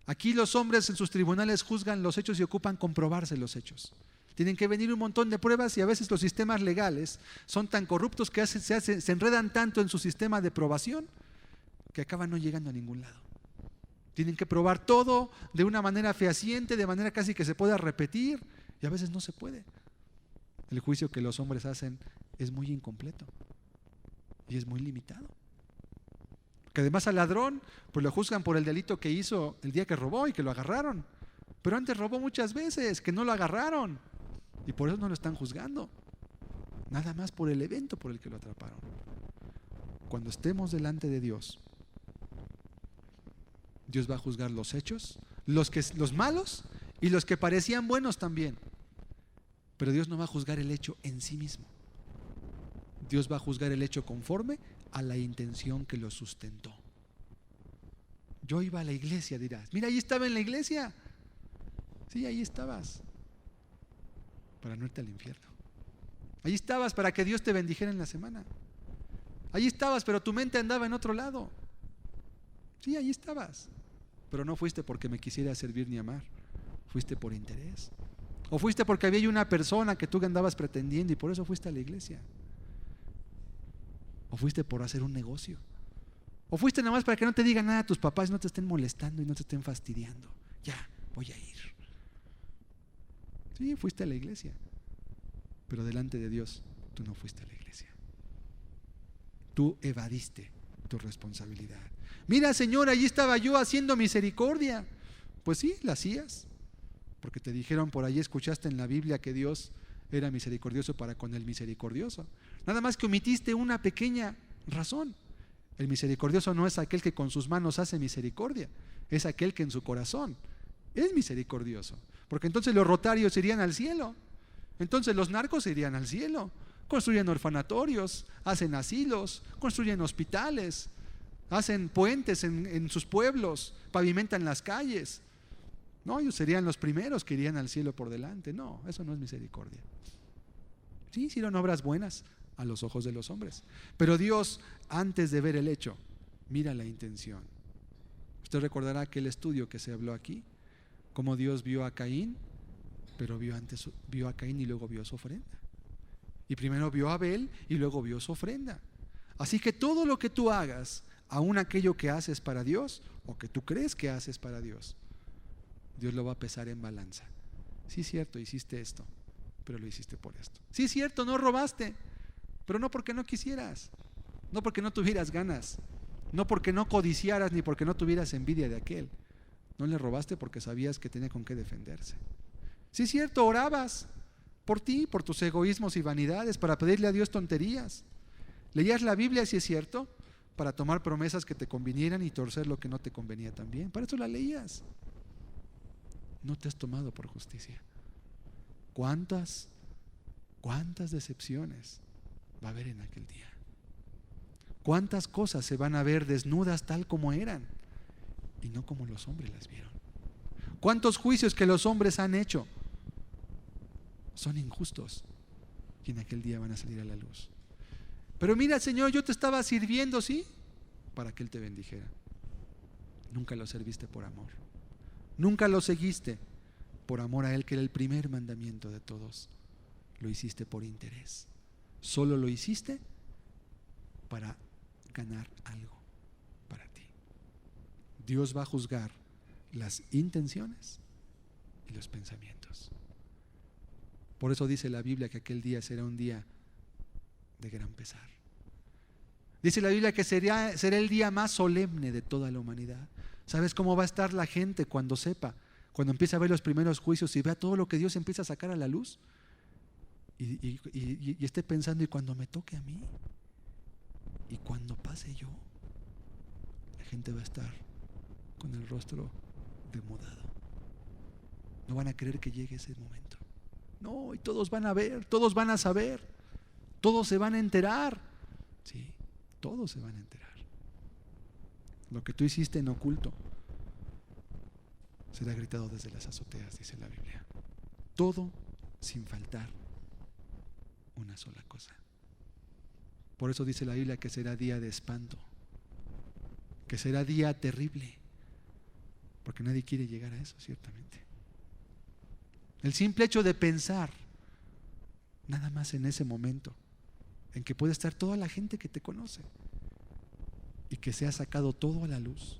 Aquí los hombres en sus tribunales juzgan los hechos y ocupan comprobarse los hechos. Tienen que venir un montón de pruebas y a veces los sistemas legales son tan corruptos que se enredan tanto en su sistema de probación que acaban no llegando a ningún lado. Tienen que probar todo de una manera fehaciente, de manera casi que se pueda repetir, y a veces no se puede. El juicio que los hombres hacen es muy incompleto y es muy limitado. Que además al ladrón pues lo juzgan por el delito que hizo el día que robó y que lo agarraron, pero antes robó muchas veces que no lo agarraron y por eso no lo están juzgando, nada más por el evento por el que lo atraparon. Cuando estemos delante de Dios, Dios va a juzgar los hechos, los malos y los que parecían buenos también, pero Dios no va a juzgar el hecho en sí mismo. Dios va a juzgar el hecho conforme a la intención que lo sustentó. Yo iba a la iglesia, dirás. Mira, ahí estaba en la iglesia. Sí, ahí estabas. Para no irte al infierno. Ahí estabas para que Dios te bendijera en la semana. Ahí estabas, pero tu mente andaba en otro lado. Sí, ahí estabas. Pero no fuiste porque me quisiera servir ni amar. Fuiste por interés. O fuiste porque había una persona que tú andabas pretendiendo y por eso fuiste a la iglesia. O fuiste por hacer un negocio. O fuiste nada más para que no te digan nada tus papás, no te estén molestando y no te estén fastidiando. Ya, voy a ir. Sí, fuiste a la iglesia. Pero delante de Dios, tú no fuiste a la iglesia. Tú evadiste tu responsabilidad. Mira, Señor, allí estaba yo haciendo misericordia. Pues sí, la hacías. Porque te dijeron por ahí, escuchaste en la Biblia que Dios era misericordioso para con el misericordioso. Nada más que omitiste una pequeña razón. El misericordioso no es aquel que con sus manos hace misericordia, es aquel que en su corazón es misericordioso. Porque entonces los rotarios irían al cielo, entonces los narcos irían al cielo, construyen orfanatorios, hacen asilos, construyen hospitales, hacen puentes en sus pueblos, pavimentan las calles. No, ellos serían los primeros que irían al cielo por delante. No, eso no es misericordia. Sí, hicieron obras buenas a los ojos de los hombres, pero Dios, antes de ver el hecho, mira la intención. Usted recordará aquel estudio que se habló aquí, cómo Dios vio a Caín, pero vio a Caín y luego vio su ofrenda. Y primero vio a Abel y luego vio su ofrenda. Así que todo lo que tú hagas, aun aquello que haces para Dios o que tú crees que haces para Dios, Dios lo va a pesar en balanza. Sí, es cierto, hiciste esto, pero lo hiciste por esto. Sí, es cierto, no robaste, pero no porque no quisieras, no porque no tuvieras ganas, no porque no codiciaras ni porque no tuvieras envidia de aquel. No le robaste porque sabías que tenía con qué defenderse. Sí, es cierto, orabas por ti, por tus egoísmos y vanidades, para pedirle a Dios tonterías. Leías la Biblia, sí es cierto, para tomar promesas que te convinieran y torcer lo que no te convenía también. Para eso la leías. No te has tomado por justicia. ¿Cuántas decepciones va a haber en aquel día? ¿Cuántas cosas se van a ver desnudas tal como eran y no como los hombres las vieron? ¿Cuántos juicios que los hombres han hecho son injustos y en aquel día van a salir a la luz? Pero mira, Señor, yo te estaba sirviendo, ¿sí? Para que Él te bendijera. Nunca lo serviste por amor. Nunca lo seguiste por amor a Él, que era el primer mandamiento de todos. Lo hiciste por interés. Solo lo hiciste para ganar algo para ti. Dios va a juzgar las intenciones y los pensamientos. Por eso dice la Biblia que aquel día será un día de gran pesar. Dice la Biblia que será el día más solemne de toda la humanidad. ¿Sabes cómo va a estar la gente cuando sepa? Cuando empiece a ver los primeros juicios y vea todo lo que Dios empieza a sacar a la luz y esté pensando, ¿y cuando me toque a mí? ¿Y cuando pase yo? La gente va a estar con el rostro demudado. No van a creer que llegue ese momento. No, y todos van a ver, todos van a saber, todos se van a enterar. Sí, todos se van a enterar. Lo que tú hiciste en oculto será gritado desde las azoteas, dice la Biblia. Todo sin faltar una sola cosa. Por eso dice la Biblia que será día de espanto, que será día terrible, porque nadie quiere llegar a eso, ciertamente. El simple hecho de pensar nada más en ese momento en que puede estar toda la gente que te conoce y que se ha sacado todo a la luz,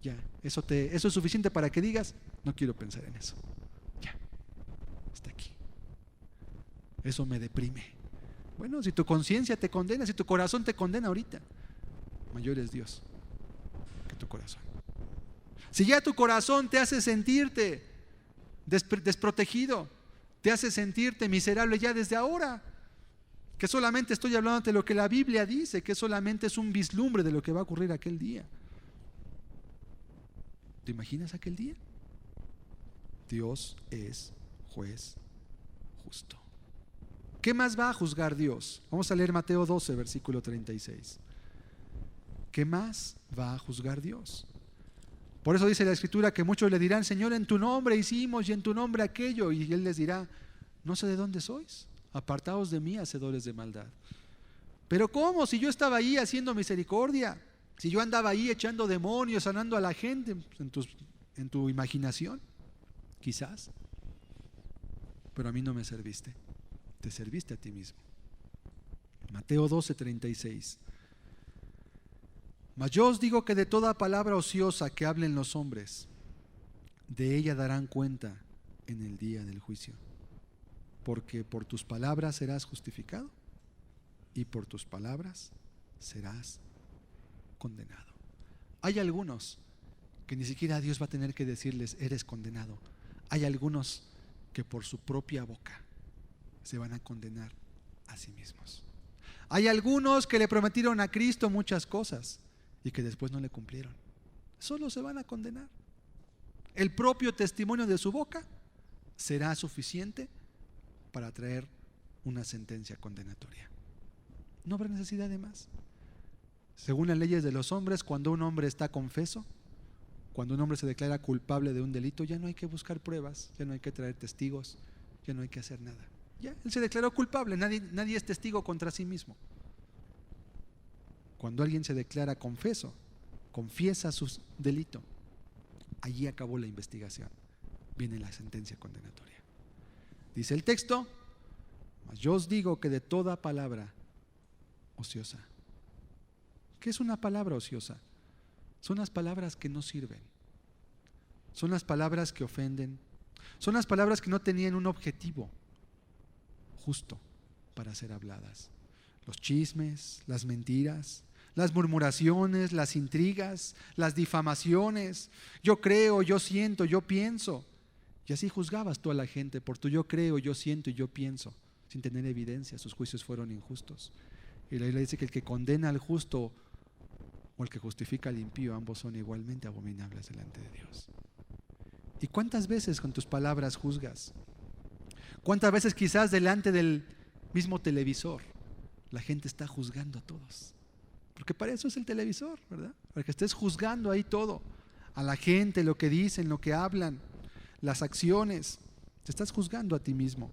ya, eso es suficiente para que digas, no quiero pensar en eso. Ya, está aquí. Eso me deprime. Bueno, si tu conciencia te condena, si tu corazón te condena ahorita, mayor es Dios que tu corazón. Si ya tu corazón te hace sentirte desprotegido, te hace sentirte miserable ya desde ahora, que solamente estoy hablando de lo que la Biblia dice, que solamente es un vislumbre de lo que va a ocurrir aquel día. ¿Te imaginas aquel día? Dios es juez justo. ¿Qué más va a juzgar Dios? Vamos a leer Mateo 12, versículo 36. ¿Qué más va a juzgar Dios? Por eso dice la Escritura que muchos le dirán, Señor, en tu nombre hicimos y en tu nombre aquello. Y Él les dirá, no sé de dónde sois, apartaos de mí, hacedores de maldad. Pero ¿cómo? Si yo estaba ahí haciendo misericordia, si yo andaba ahí echando demonios, sanando a la gente, en tu imaginación, quizás. Pero a mí no me serviste, te serviste a ti mismo. Mateo 12, 36. Mas yo os digo que de toda palabra ociosa que hablen los hombres, de ella darán cuenta en el día del juicio. Porque por tus palabras serás justificado y por tus palabras serás condenado. Hay algunos que ni siquiera Dios va a tener que decirles, eres condenado. Hay algunos que por su propia boca se van a condenar a sí mismos. Hay algunos que le prometieron a Cristo muchas cosas y que después no le cumplieron. Solo se van a condenar. El propio testimonio de su boca será suficiente para traer una sentencia condenatoria. No habrá necesidad de más. Según las leyes de los hombres, cuando un hombre está confeso, cuando un hombre se declara culpable de un delito, ya no hay que buscar pruebas, ya no hay que traer testigos, ya no hay que hacer nada. Ya, él se declaró culpable, nadie es testigo contra sí mismo. Cuando alguien se declara confeso, confiesa su delito, allí acabó la investigación, viene la sentencia condenatoria. Dice el texto, mas yo os digo que de toda palabra ociosa. ¿Qué es una palabra ociosa? Son las palabras que no sirven, son las palabras que ofenden, son las palabras que no tenían un objetivo justo para ser habladas. Los chismes, las mentiras, las murmuraciones, las intrigas, las difamaciones. Yo creo, yo siento, yo pienso. Y así juzgabas tú a la gente por tu yo creo, yo siento y yo pienso, sin tener evidencia. Sus juicios fueron injustos. Y la Biblia dice que el que condena al justo o el que justifica al impío, ambos son igualmente abominables delante de Dios. ¿Y cuántas veces con tus palabras juzgas? ¿Cuántas veces quizás delante del mismo televisor la gente está juzgando a todos? Porque para eso es el televisor, ¿verdad? Para que estés juzgando ahí todo, a la gente, lo que dicen, lo que hablan, las acciones. Te estás juzgando a ti mismo,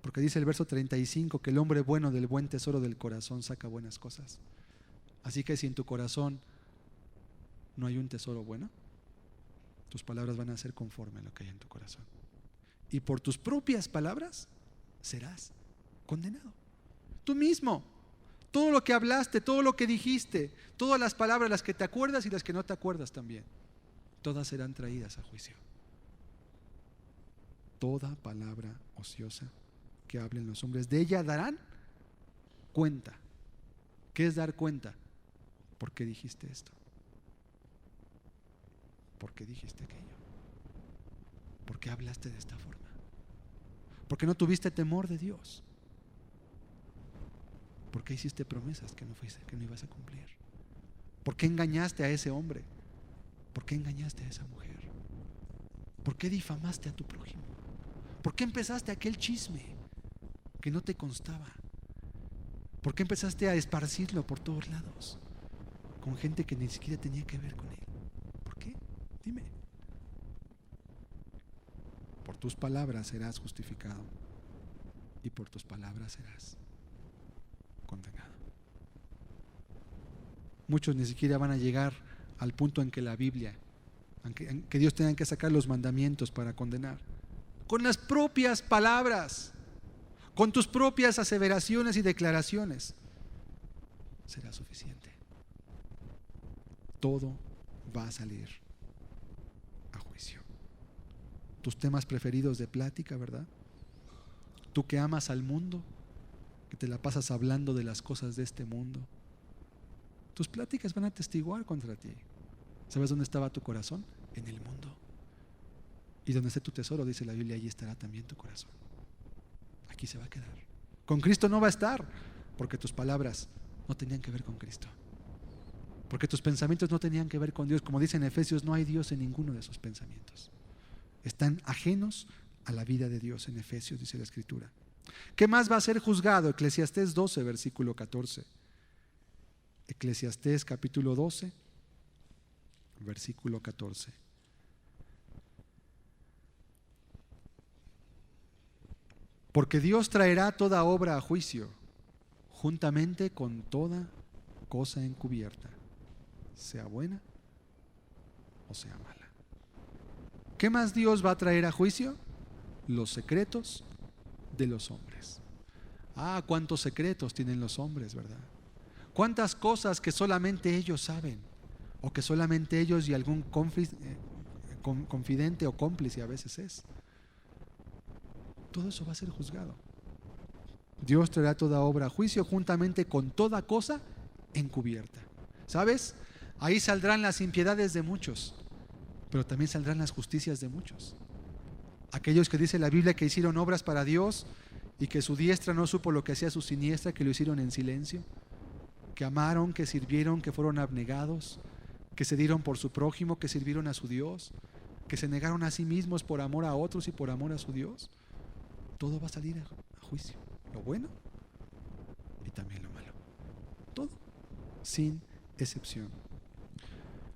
porque dice el verso 35 que el hombre bueno del buen tesoro del corazón saca buenas cosas. Así que si en tu corazón no hay un tesoro bueno, tus palabras van a ser conforme a lo que hay en tu corazón. Y por tus propias palabras serás condenado. Tú mismo, todo lo que hablaste, todo lo que dijiste, todas las palabras, las que te acuerdas y las que no te acuerdas también, todas serán traídas a juicio. Toda palabra ociosa que hablen los hombres, de ella darán cuenta. ¿Qué es dar cuenta? ¿Por qué dijiste esto? ¿Por qué dijiste aquello? ¿Por qué hablaste de esta forma? ¿Por qué no tuviste temor de Dios? ¿Por qué hiciste promesas que no ibas a cumplir? ¿Por qué engañaste a ese hombre? ¿Por qué engañaste a esa mujer? ¿Por qué difamaste a tu prójimo? ¿Por qué empezaste aquel chisme que no te constaba? ¿Por qué empezaste a esparcirlo por todos lados con gente que ni siquiera tenía que ver con él? ¿Por qué? Dime. Por tus palabras serás justificado y por tus palabras serás condenado. Muchos ni siquiera van a llegar al punto en que la Biblia, en que Dios tenga que sacar los mandamientos para condenar. Con las propias palabras, con tus propias aseveraciones y declaraciones, será suficiente. Todo va a salir a juicio. Tus temas preferidos de plática, ¿verdad? Tú que amas al mundo, que te la pasas hablando de las cosas de este mundo, tus pláticas van a testiguar contra ti. ¿Sabes dónde estaba tu corazón? En el mundo. Y donde esté tu tesoro, dice la Biblia, allí estará también tu corazón. Aquí se va a quedar. Con Cristo no va a estar, porque tus palabras no tenían que ver con Cristo, porque tus pensamientos no tenían que ver con Dios. Como dice en Efesios, no hay Dios en ninguno de sus pensamientos. Están ajenos a la vida de Dios. En Efesios dice la Escritura. ¿Qué más va a ser juzgado? Eclesiastés 12, versículo 14. Eclesiastés capítulo 12, versículo 14. Porque Dios traerá toda obra a juicio, juntamente con toda cosa encubierta, sea buena o sea mala. ¿Qué más Dios va a traer a juicio? Los secretos de los hombres. Ah, cuántos secretos tienen los hombres, ¿verdad? Cuántas cosas que solamente ellos saben, o que solamente ellos y algún confidente o cómplice a veces es. Todo eso va a ser juzgado. Dios traerá toda obra a juicio juntamente con toda cosa encubierta. ¿Sabes? Ahí saldrán las impiedades de muchos, pero también saldrán las justicias de muchos. Aquellos que dice la Biblia que hicieron obras para Dios y que su diestra no supo lo que hacía su siniestra, que lo hicieron en silencio, que amaron, que sirvieron, que fueron abnegados, que se dieron por su prójimo, que sirvieron a su Dios, que se negaron a sí mismos por amor a otros y por amor a su Dios. Todo va a salir a juicio, lo bueno y también lo malo. Todo, sin excepción.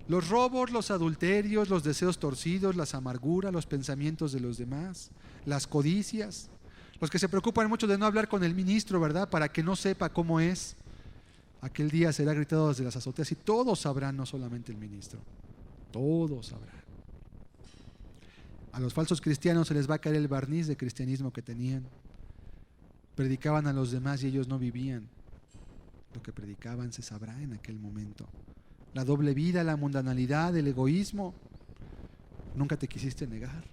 Los robos, los adulterios, los deseos torcidos, las amarguras, los pensamientos de los demás, las codicias, los que se preocupan mucho de no hablar con el ministro, ¿verdad? Para que no sepa cómo es. Aquel día será gritado desde las azoteas y todos sabrán, no solamente el ministro, todos sabrán. A los falsos cristianos se les va a caer el barniz de cristianismo que tenían. Predicaban a los demás y ellos no vivían. Lo que predicaban se sabrá en aquel momento. La doble vida, la mundanalidad, el egoísmo. Nunca te quisiste negar.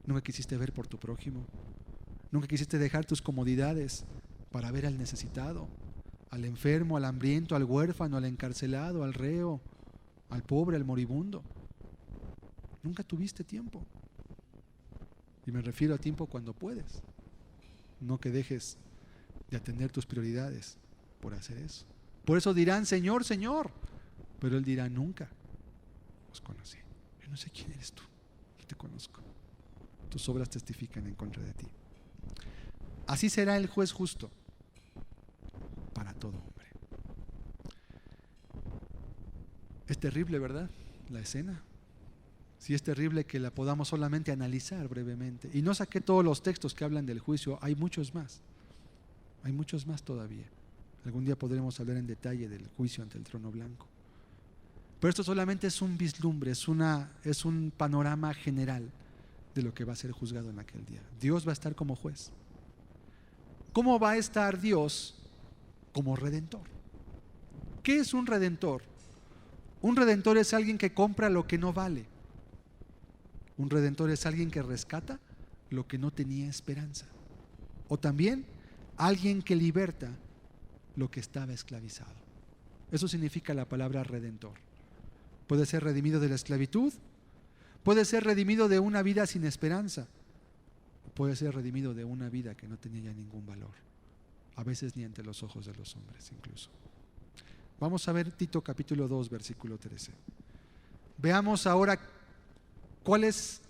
Nunca quisiste ver por tu prójimo. Nunca quisiste dejar tus comodidades para ver al necesitado, al enfermo, al hambriento, al huérfano, al encarcelado, al reo, al pobre, al moribundo. Nunca tuviste tiempo. Y me refiero a tiempo cuando puedes. No que dejes de atender tus prioridades por hacer eso. Por eso dirán, Señor, Señor, Pero Él dirá: nunca os conocí. Yo no sé quién eres tú, no te conozco. Tus obras testifican en contra de ti. Así será el juez justo para todo hombre. Es terrible, ¿verdad? La escena. Sí, es terrible que la podamos solamente analizar brevemente. Y no saqué todos los textos que hablan del juicio, hay muchos más. Hay muchos más todavía. Algún día podremos hablar en detalle del juicio ante el trono blanco. Pero esto solamente es un vislumbre, es un panorama general de lo que va a ser juzgado en aquel día. Dios va a estar como juez. ¿Cómo va a estar Dios como redentor? ¿Qué es un redentor? Un redentor es alguien que compra lo que no vale. Un redentor es alguien que rescata lo que no tenía esperanza. O también alguien que liberta lo que estaba esclavizado. Eso significa la palabra redentor. Puede ser redimido de la esclavitud, puede ser redimido de una vida sin esperanza, puede ser redimido de una vida que no tenía ya ningún valor, a veces ni ante los ojos de los hombres incluso. Vamos a ver Tito capítulo 2, versículo 13. Veamos ahora cuál es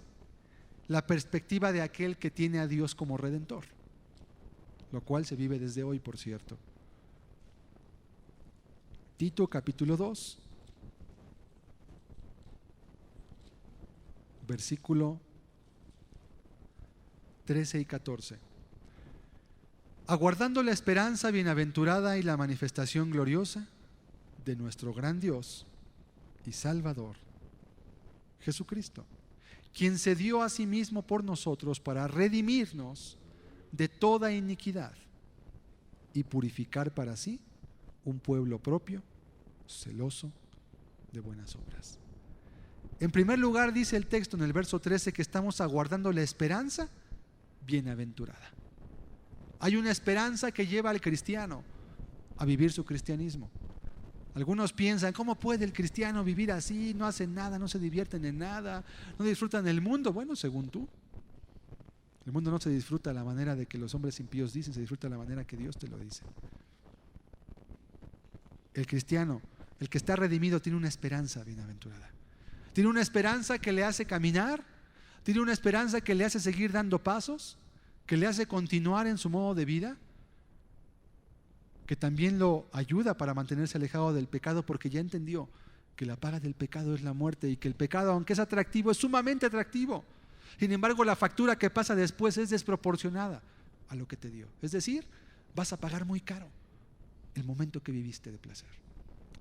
la perspectiva de aquel que tiene a Dios como redentor, lo cual se vive desde hoy, por cierto. Tito capítulo 2, versículo 13 y 14. Aguardando la esperanza bienaventurada y la manifestación gloriosa de nuestro gran Dios y Salvador, Jesucristo, quien se dio a sí mismo por nosotros para redimirnos de toda iniquidad y purificar para sí un pueblo propio, celoso de buenas obras. En primer lugar, dice el texto en el verso 13 que estamos aguardando la esperanza bienaventurada. Hay una esperanza que lleva al cristiano a vivir su cristianismo. Algunos piensan: ¿cómo puede el cristiano vivir así? No hacen nada, no se divierten en nada, no disfrutan el mundo. Bueno, según tú, el mundo no se disfruta a la manera de que los hombres impíos dicen, se disfruta a la manera que Dios te lo dice. El cristiano, el que está redimido, tiene una esperanza bienaventurada. Tiene una esperanza que le hace caminar, tiene una esperanza que le hace seguir dando pasos, que le hace continuar en su modo de vida, que también lo ayuda para mantenerse alejado del pecado, porque ya entendió que la paga del pecado es la muerte y que el pecado, aunque es atractivo, es sumamente atractivo. Sin embargo, la factura que pasa después es desproporcionada a lo que te dio. Es decir, vas a pagar muy caro el momento que viviste de placer.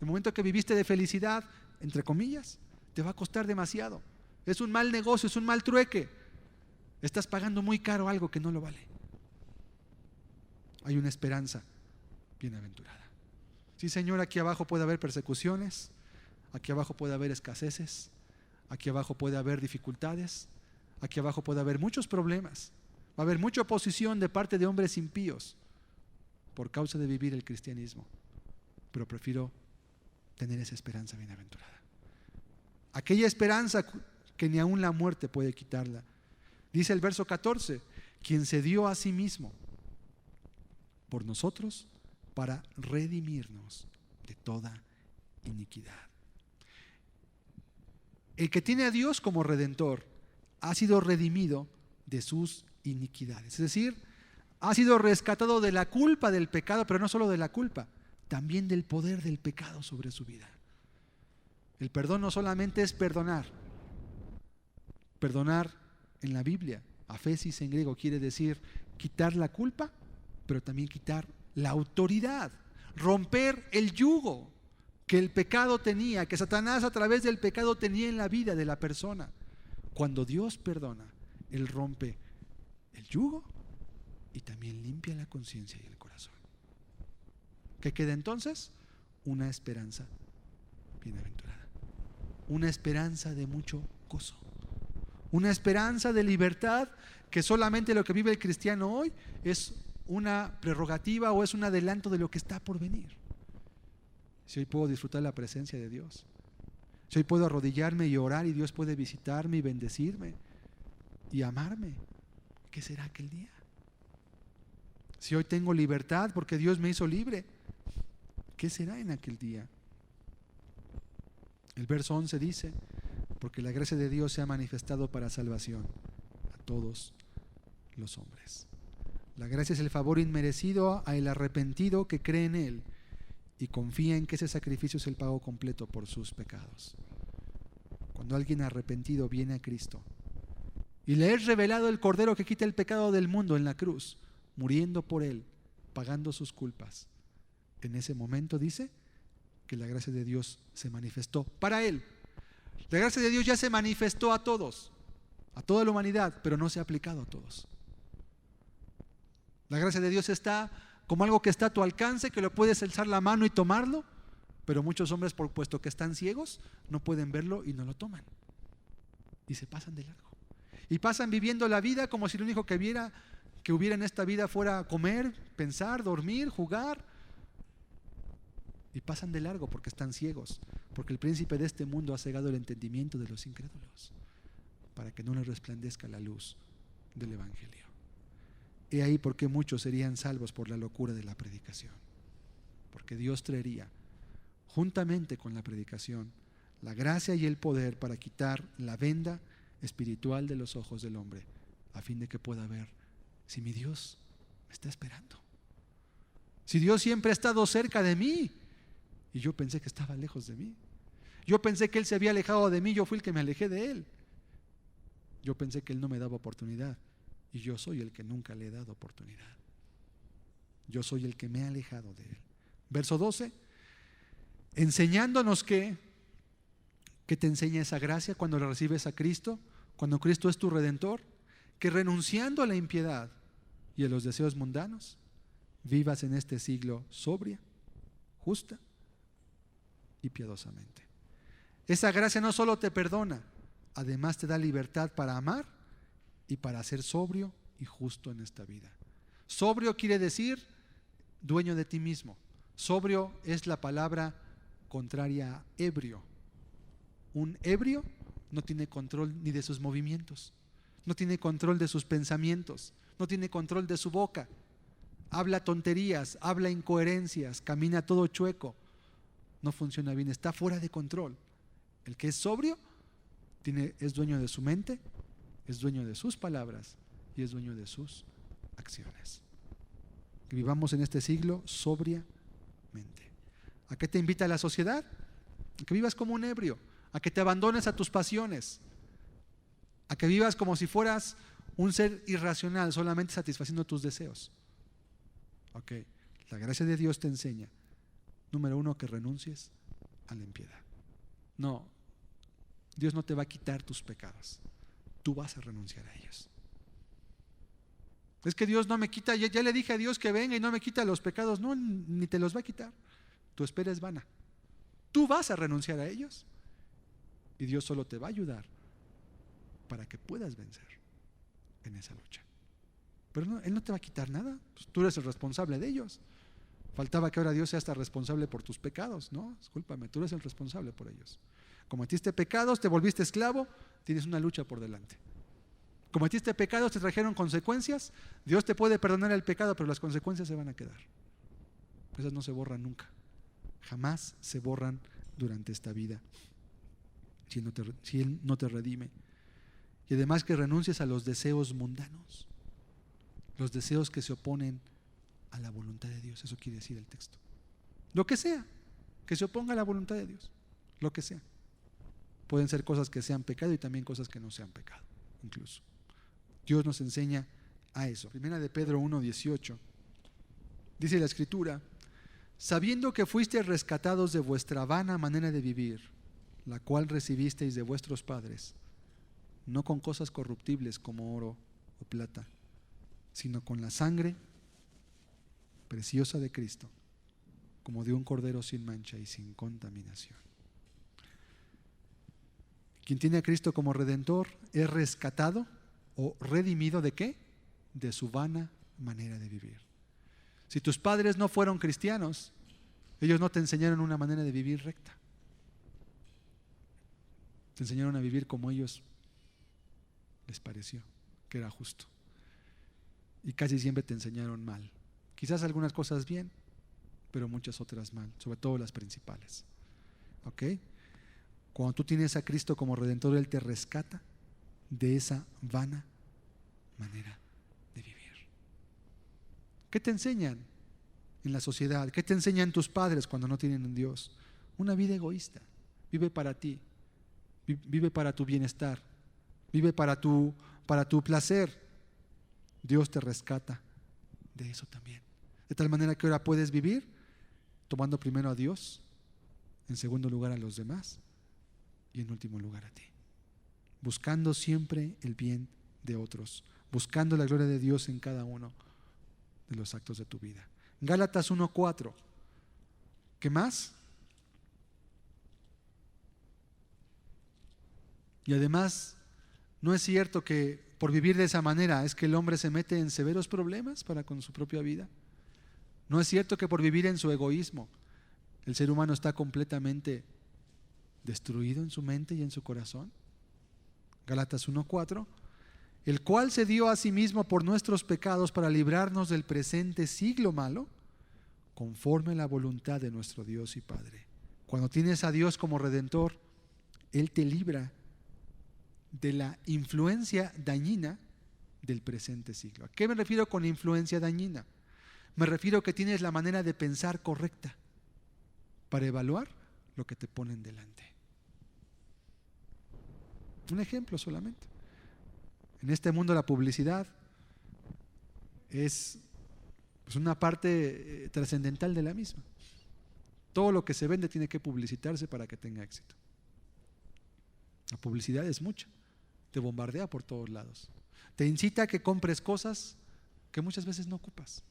El momento que viviste de felicidad, entre comillas, te va a costar demasiado. Es un mal negocio, es un mal trueque. Estás pagando muy caro algo que no lo vale. Hay una esperanza bienaventurada. Sí, Señor, aquí abajo puede haber persecuciones, aquí abajo puede haber escaseces, aquí abajo puede haber dificultades, aquí abajo puede haber muchos problemas, va a haber mucha oposición de parte de hombres impíos por causa de vivir el cristianismo, pero prefiero tener esa esperanza bienaventurada. Aquella esperanza que ni aun la muerte puede quitarla. Dice el verso 14, quien se dio a sí mismo por nosotros para redimirnos de toda iniquidad. El que tiene a Dios como redentor ha sido redimido de sus iniquidades. Es decir, ha sido rescatado de la culpa del pecado, pero no solo de la culpa, también del poder del pecado sobre su vida. El perdón no solamente es perdonar. Perdonar en la Biblia, aphesis en griego, quiere decir quitar la culpa, pero también quitar la autoridad, romper el yugo que el pecado tenía, que Satanás a través del pecado tenía en la vida de la persona. Cuando Dios perdona, Él rompe el yugo y también limpia la conciencia y el corazón. ¿Qué queda entonces? Una esperanza bienaventurada, una esperanza de mucho gozo, una esperanza de libertad, que solamente lo que vive el cristiano hoy es una prerrogativa o es un adelanto de lo que está por venir. Si hoy puedo disfrutar la presencia de Dios, si hoy puedo arrodillarme y orar y Dios puede visitarme y bendecirme y amarme, ¿qué será aquel día? Si hoy tengo libertad porque Dios me hizo libre, ¿qué será en aquel día? El verso 11 dice: porque la gracia de Dios se ha manifestado para salvación a todos los hombres. La gracia es el favor inmerecido al arrepentido que cree en Él y confía en que ese sacrificio es el pago completo por sus pecados. Cuando alguien arrepentido viene a Cristo y le es revelado el Cordero que quita el pecado del mundo en la cruz, muriendo por Él, pagando sus culpas, en ese momento dice que la gracia de Dios se manifestó para Él. La gracia de Dios ya se manifestó a todos, a toda la humanidad, pero no se ha aplicado a todos. La gracia de Dios está como algo que está a tu alcance, que lo puedes alzar la mano y tomarlo, pero muchos hombres, por puesto que están ciegos, no pueden verlo y no lo toman. Y se pasan de largo. Y pasan viviendo la vida como si lo único que hubiera en esta vida fuera comer, pensar, dormir, jugar. Y pasan de largo porque están ciegos, porque el príncipe de este mundo ha cegado el entendimiento de los incrédulos, para que no les resplandezca la luz del Evangelio. He ahí por qué muchos serían salvos por la locura de la predicación, porque Dios traería juntamente con la predicación la gracia y el poder para quitar la venda espiritual de los ojos del hombre, a fin de que pueda ver si mi Dios me está esperando, si Dios siempre ha estado cerca de mí y yo pensé que estaba lejos de mí. Yo pensé que Él se había alejado de mí, yo fui el que me alejé de Él. Yo pensé que Él no me daba oportunidad y yo soy el que nunca le he dado oportunidad. Yo soy el que me ha alejado de Él. Verso 12, enseñándonos que te enseña esa gracia cuando la recibes a Cristo, cuando Cristo es tu Redentor, que renunciando a la impiedad y a los deseos mundanos, vivas en este siglo sobria, justa y piadosamente. Esa gracia no solo te perdona, además te da libertad para amar y para ser sobrio y justo en esta vida. Sobrio quiere decir dueño de ti mismo. Sobrio es la palabra contraria a ebrio. Un ebrio no tiene control ni de sus movimientos, no tiene control de sus pensamientos, no tiene control de su boca. Habla tonterías, habla incoherencias, camina todo chueco, no funciona bien, está fuera de control. El que es sobrio es dueño de su mente, es dueño de sus palabras y es dueño de sus acciones. Que vivamos en este siglo sobriamente. ¿A qué te invita la sociedad? A que vivas como un ebrio, a que te abandones a tus pasiones, a que vivas como si fueras un ser irracional, solamente satisfaciendo tus deseos. Ok, la gracia de Dios te enseña, número uno, que renuncies a la impiedad. No, Dios no te va a quitar tus pecados, tú vas a renunciar a ellos. Es que Dios no me quita, ya le dije a Dios que venga y no me quita los pecados. No, ni te los va a quitar, tu espera es vana. Tú vas a renunciar a ellos y Dios solo te va a ayudar para que puedas vencer en esa lucha. Pero no, Él no te va a quitar nada, pues tú eres el responsable de ellos. Faltaba que ahora Dios sea hasta responsable por tus pecados. No, discúlpame, tú eres el responsable por ellos. Cometiste pecados, te volviste esclavo, tienes una lucha por delante. Cometiste pecados, te trajeron consecuencias. Dios te puede perdonar el pecado, pero las consecuencias se van a quedar. Esas no se borran nunca, jamás se borran durante esta vida si Él no te redime. Y además que renuncies a los deseos mundanos, los deseos que se oponen a la voluntad de Dios. Eso quiere decir el texto. Lo que sea, que se oponga a la voluntad de Dios, lo que sea. Pueden ser cosas que sean pecado y también cosas que no sean pecado, incluso. Dios nos enseña a eso. Primera de Pedro 1:18 dice la Escritura: sabiendo que fuisteis rescatados de vuestra vana manera de vivir, la cual recibisteis de vuestros padres, no con cosas corruptibles como oro o plata, sino con la sangre preciosa de Cristo, como de un cordero sin mancha y sin contaminación. Quien tiene a Cristo como Redentor es rescatado o redimido ¿de qué? De su vana manera de vivir. Si tus padres no fueron cristianos, ellos no te enseñaron una manera de vivir recta. Te enseñaron a vivir como ellos les pareció que era justo. Y casi siempre te enseñaron mal. Quizás algunas cosas bien, pero muchas otras mal, sobre todo las principales. ¿Ok? Cuando tú tienes a Cristo como Redentor, Él te rescata de esa vana manera de vivir. ¿Qué te enseñan en la sociedad? ¿Qué te enseñan tus padres cuando no tienen un Dios? Una vida egoísta. Vive para ti, vive para tu bienestar, vive para tu placer. Dios te rescata de eso también. De tal manera que ahora puedes vivir tomando primero a Dios, en segundo lugar a los demás y en último lugar a ti. Buscando siempre el bien de otros, buscando la gloria de Dios en cada uno de los actos de tu vida. Gálatas 1:4. ¿Qué más? Y además, no es cierto que por vivir de esa manera es que el hombre se mete en severos problemas para con su propia vida. No es cierto que por vivir en su egoísmo el ser humano está completamente destruido en su mente y en su corazón. Gálatas 1:4, el cual se dio a sí mismo por nuestros pecados para librarnos del presente siglo malo, conforme a la voluntad de nuestro Dios y Padre. Cuando tienes a Dios como Redentor, Él te libra de la influencia dañina del presente siglo. ¿A qué me refiero con influencia dañina? Me refiero a que tienes la manera de pensar correcta para evaluar lo que te ponen delante. Un ejemplo solamente. En este mundo la publicidad es una parte trascendental de la misma. Todo lo que se vende tiene que publicitarse para que tenga éxito. La publicidad es mucha, te bombardea por todos lados, te incita a que compres cosas que muchas veces no ocupas.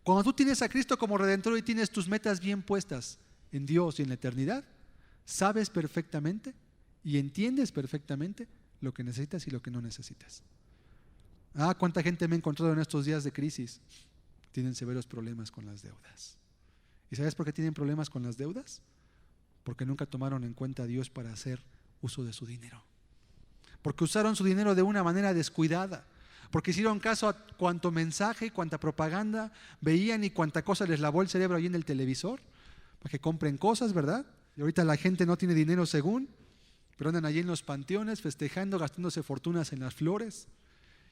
Cuando tú tienes a Cristo como Redentor y tienes tus metas bien puestas en Dios y en la eternidad, sabes perfectamente y entiendes perfectamente lo que necesitas y lo que no necesitas. Cuánta gente me he encontrado en estos días de crisis. Tienen severos problemas con las deudas. ¿Y sabes por qué tienen problemas con las deudas? Porque nunca tomaron en cuenta a Dios para hacer uso de su dinero. Porque usaron su dinero de una manera descuidada. Porque hicieron caso a cuánto mensaje y cuánta propaganda veían y cuánta cosa les lavó el cerebro ahí en el televisor para que compren cosas, ¿verdad? Y ahorita la gente no tiene dinero según, pero andan allí en los panteones festejando, gastándose fortunas en las flores.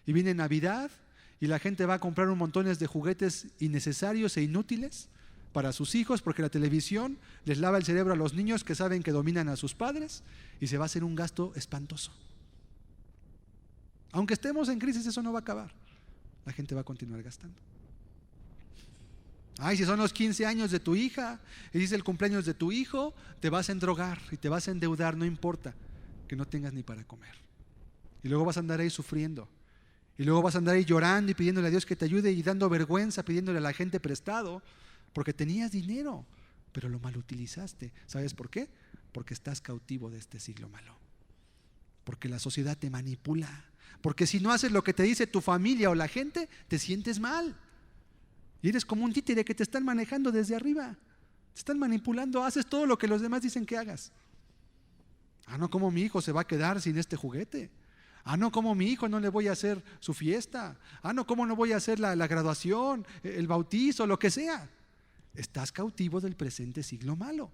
Y viene Navidad y la gente va a comprar un montón de juguetes innecesarios e inútiles para sus hijos, porque la televisión les lava el cerebro a los niños que saben que dominan a sus padres, y se va a hacer un gasto espantoso. Aunque estemos en crisis, eso no va a acabar. La gente va a continuar gastando. Si son los 15 años de tu hija y dice el cumpleaños de tu hijo, te vas a endrogar y te vas a endeudar, no importa que no tengas ni para comer. Y luego vas a andar ahí sufriendo. Y luego vas a andar ahí llorando y pidiéndole a Dios que te ayude y dando vergüenza, pidiéndole a la gente prestado, porque tenías dinero, pero lo mal utilizaste. ¿Sabes por qué? Porque estás cautivo de este siglo malo. Porque la sociedad te manipula. Porque si no haces lo que te dice tu familia o la gente, te sientes mal. Y eres como un títere que te están manejando desde arriba. Te están manipulando, haces todo lo que los demás dicen que hagas. No, ¿cómo mi hijo se va a quedar sin este juguete? No, ¿cómo mi hijo no le voy a hacer su fiesta? No, ¿cómo no voy a hacer la graduación, el bautizo, lo que sea? Estás cautivo del presente siglo malo.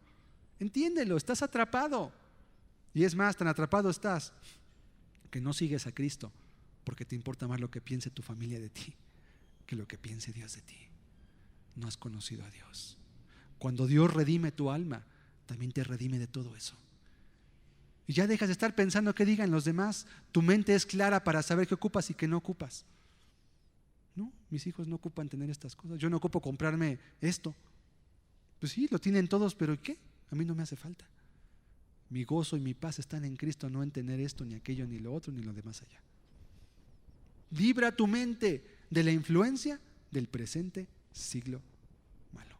Entiéndelo, estás atrapado. Y es más, tan atrapado estás que no sigues a Cristo porque te importa más lo que piense tu familia de ti que lo que piense Dios de ti. No has conocido a Dios. Cuando Dios redime tu alma, también te redime de todo eso. Y ya dejas de estar pensando qué digan los demás. Tu mente es clara para saber qué ocupas y qué no ocupas. No, mis hijos no ocupan tener estas cosas. Yo no ocupo comprarme esto. Pues sí, lo tienen todos, pero ¿qué? A mí no me hace falta. Mi gozo y mi paz están en Cristo, no en tener esto, ni aquello, ni lo otro, ni lo demás allá. Libra tu mente de la influencia del presente siglo malo.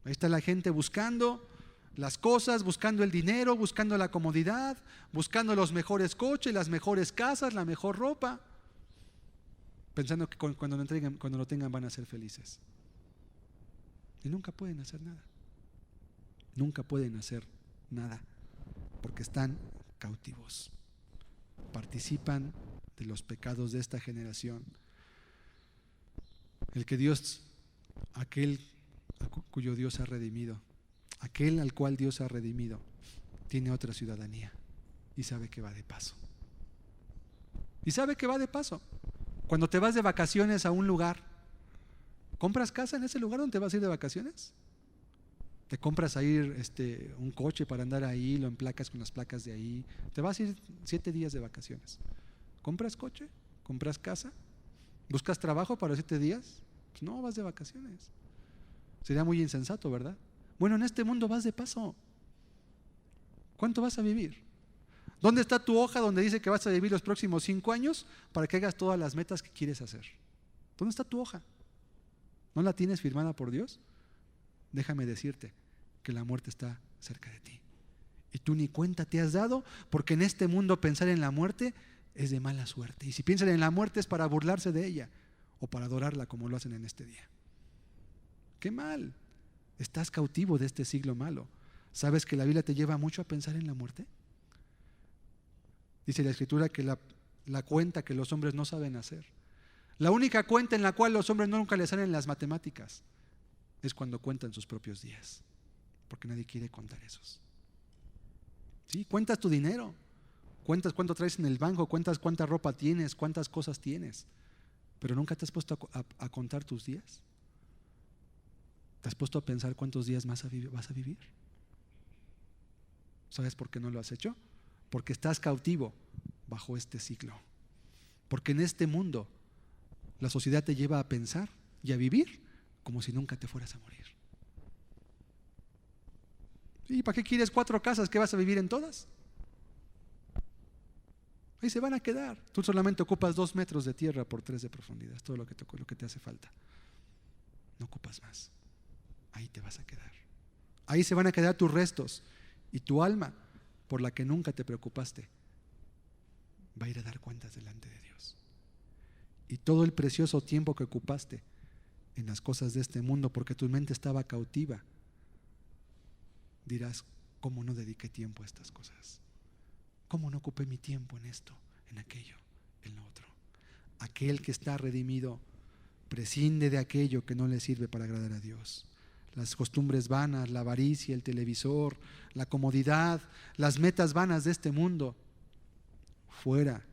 Ahí está la gente buscando las cosas, buscando el dinero, buscando la comodidad, buscando los mejores coches, las mejores casas, la mejor ropa, pensando que cuando lo tengan van a ser felices. Y nunca pueden hacer nada. Nunca pueden hacer nada, porque están cautivos. Participan de los pecados de esta generación. El que Dios, aquel cuyo Dios ha redimido, aquel al cual Dios ha redimido, tiene otra ciudadanía y sabe que va de paso. Y sabe que va de paso. Cuando te vas de vacaciones a un lugar, ¿compras casa en ese lugar donde te vas a ir de vacaciones? Te compras ahí un coche para andar ahí, lo emplacas con las placas de ahí. Te vas a ir 7 días de vacaciones. ¿Compras coche? ¿Compras casa? ¿Buscas trabajo para 7 días? Pues no, vas de vacaciones. Sería muy insensato, ¿verdad? Bueno, en este mundo vas de paso. ¿Cuánto vas a vivir? ¿Dónde está tu hoja donde dice que vas a vivir los próximos 5 años para que hagas todas las metas que quieres hacer? ¿Dónde está tu hoja? ¿No la tienes firmada por Dios? Déjame decirte que la muerte está cerca de ti. Y tú ni cuenta te has dado, porque en este mundo pensar en la muerte es de mala suerte. Y si piensan en la muerte es para burlarse de ella o para adorarla como lo hacen en este día. ¡Qué mal! Estás cautivo de este siglo malo. ¿Sabes que la Biblia te lleva mucho a pensar en la muerte? Dice la Escritura que la cuenta que los hombres no saben hacer. La única cuenta en la cual los hombres nunca les salen las matemáticas es cuando cuentan sus propios días, porque nadie quiere contar esos. ¿Sí? Cuentas tu dinero, cuentas cuánto traes en el banco, cuentas cuánta ropa tienes, cuántas cosas tienes, pero nunca te has puesto a contar tus días. ¿Te has puesto a pensar cuántos días más vas a vivir? ¿Sabes por qué no lo has hecho? Porque estás cautivo bajo este ciclo. Porque en este mundo la sociedad te lleva a pensar y a vivir como si nunca te fueras a morir. ¿Y para qué quieres 4 casas? ¿Qué vas a vivir en todas? Ahí se van a quedar. Tú solamente ocupas 2 metros de tierra por 3 de profundidad. Es todo lo que te hace falta. No ocupas más. Ahí te vas a quedar. Ahí se van a quedar tus restos. Y tu alma, por la que nunca te preocupaste, va a ir a dar cuentas delante de Dios. Y todo el precioso tiempo que ocupaste en las cosas de este mundo, porque tu mente estaba cautiva, dirás: ¿cómo no dediqué tiempo a estas cosas? ¿Cómo no ocupé mi tiempo en esto, en aquello, en lo otro? Aquel que está redimido prescinde de aquello que no le sirve para agradar a Dios. Las costumbres vanas, la avaricia, el televisor, la comodidad, las metas vanas de este mundo, fuera.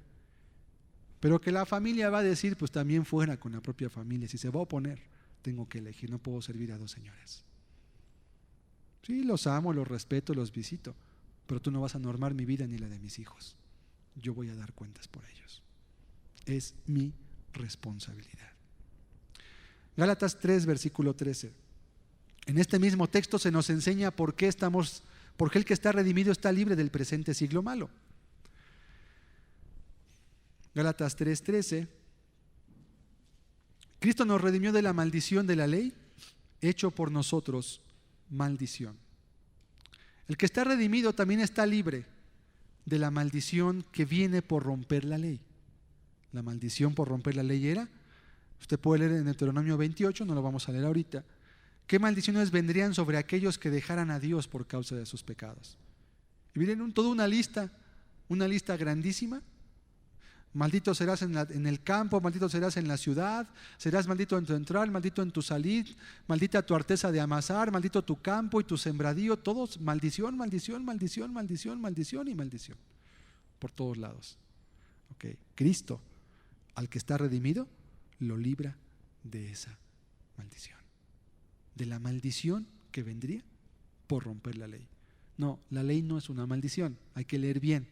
Pero que la familia va a decir, pues también fuera con la propia familia. Si se va a oponer, tengo que elegir, no puedo servir a 2 señores. Sí, los amo, los respeto, los visito, pero tú no vas a normar mi vida ni la de mis hijos. Yo voy a dar cuentas por ellos. Es mi responsabilidad. Gálatas 3, versículo 13. En este mismo texto se nos enseña por qué el que está redimido está libre del presente siglo malo. Gálatas 3:13. Cristo nos redimió de la maldición de la ley, hecho por nosotros maldición. El que está redimido también está libre de la maldición que viene por romper la ley. La maldición por romper la ley era, usted puede leer en Deuteronomio 28, no lo vamos a leer ahorita, qué maldiciones vendrían sobre aquellos que dejaran a Dios por causa de sus pecados. Y miren toda una lista grandísima. Maldito serás en el campo, maldito serás en la ciudad, serás maldito en tu entrar, maldito en tu salir, maldita tu arteza de amasar, maldito tu campo y tu sembradío, todos maldición, maldición, maldición, maldición, maldición y maldición, por todos lados. Okay. Cristo, al que está redimido, lo libra de esa maldición, de la maldición que vendría por romper la ley. No, la ley no es una maldición, hay que leer bien.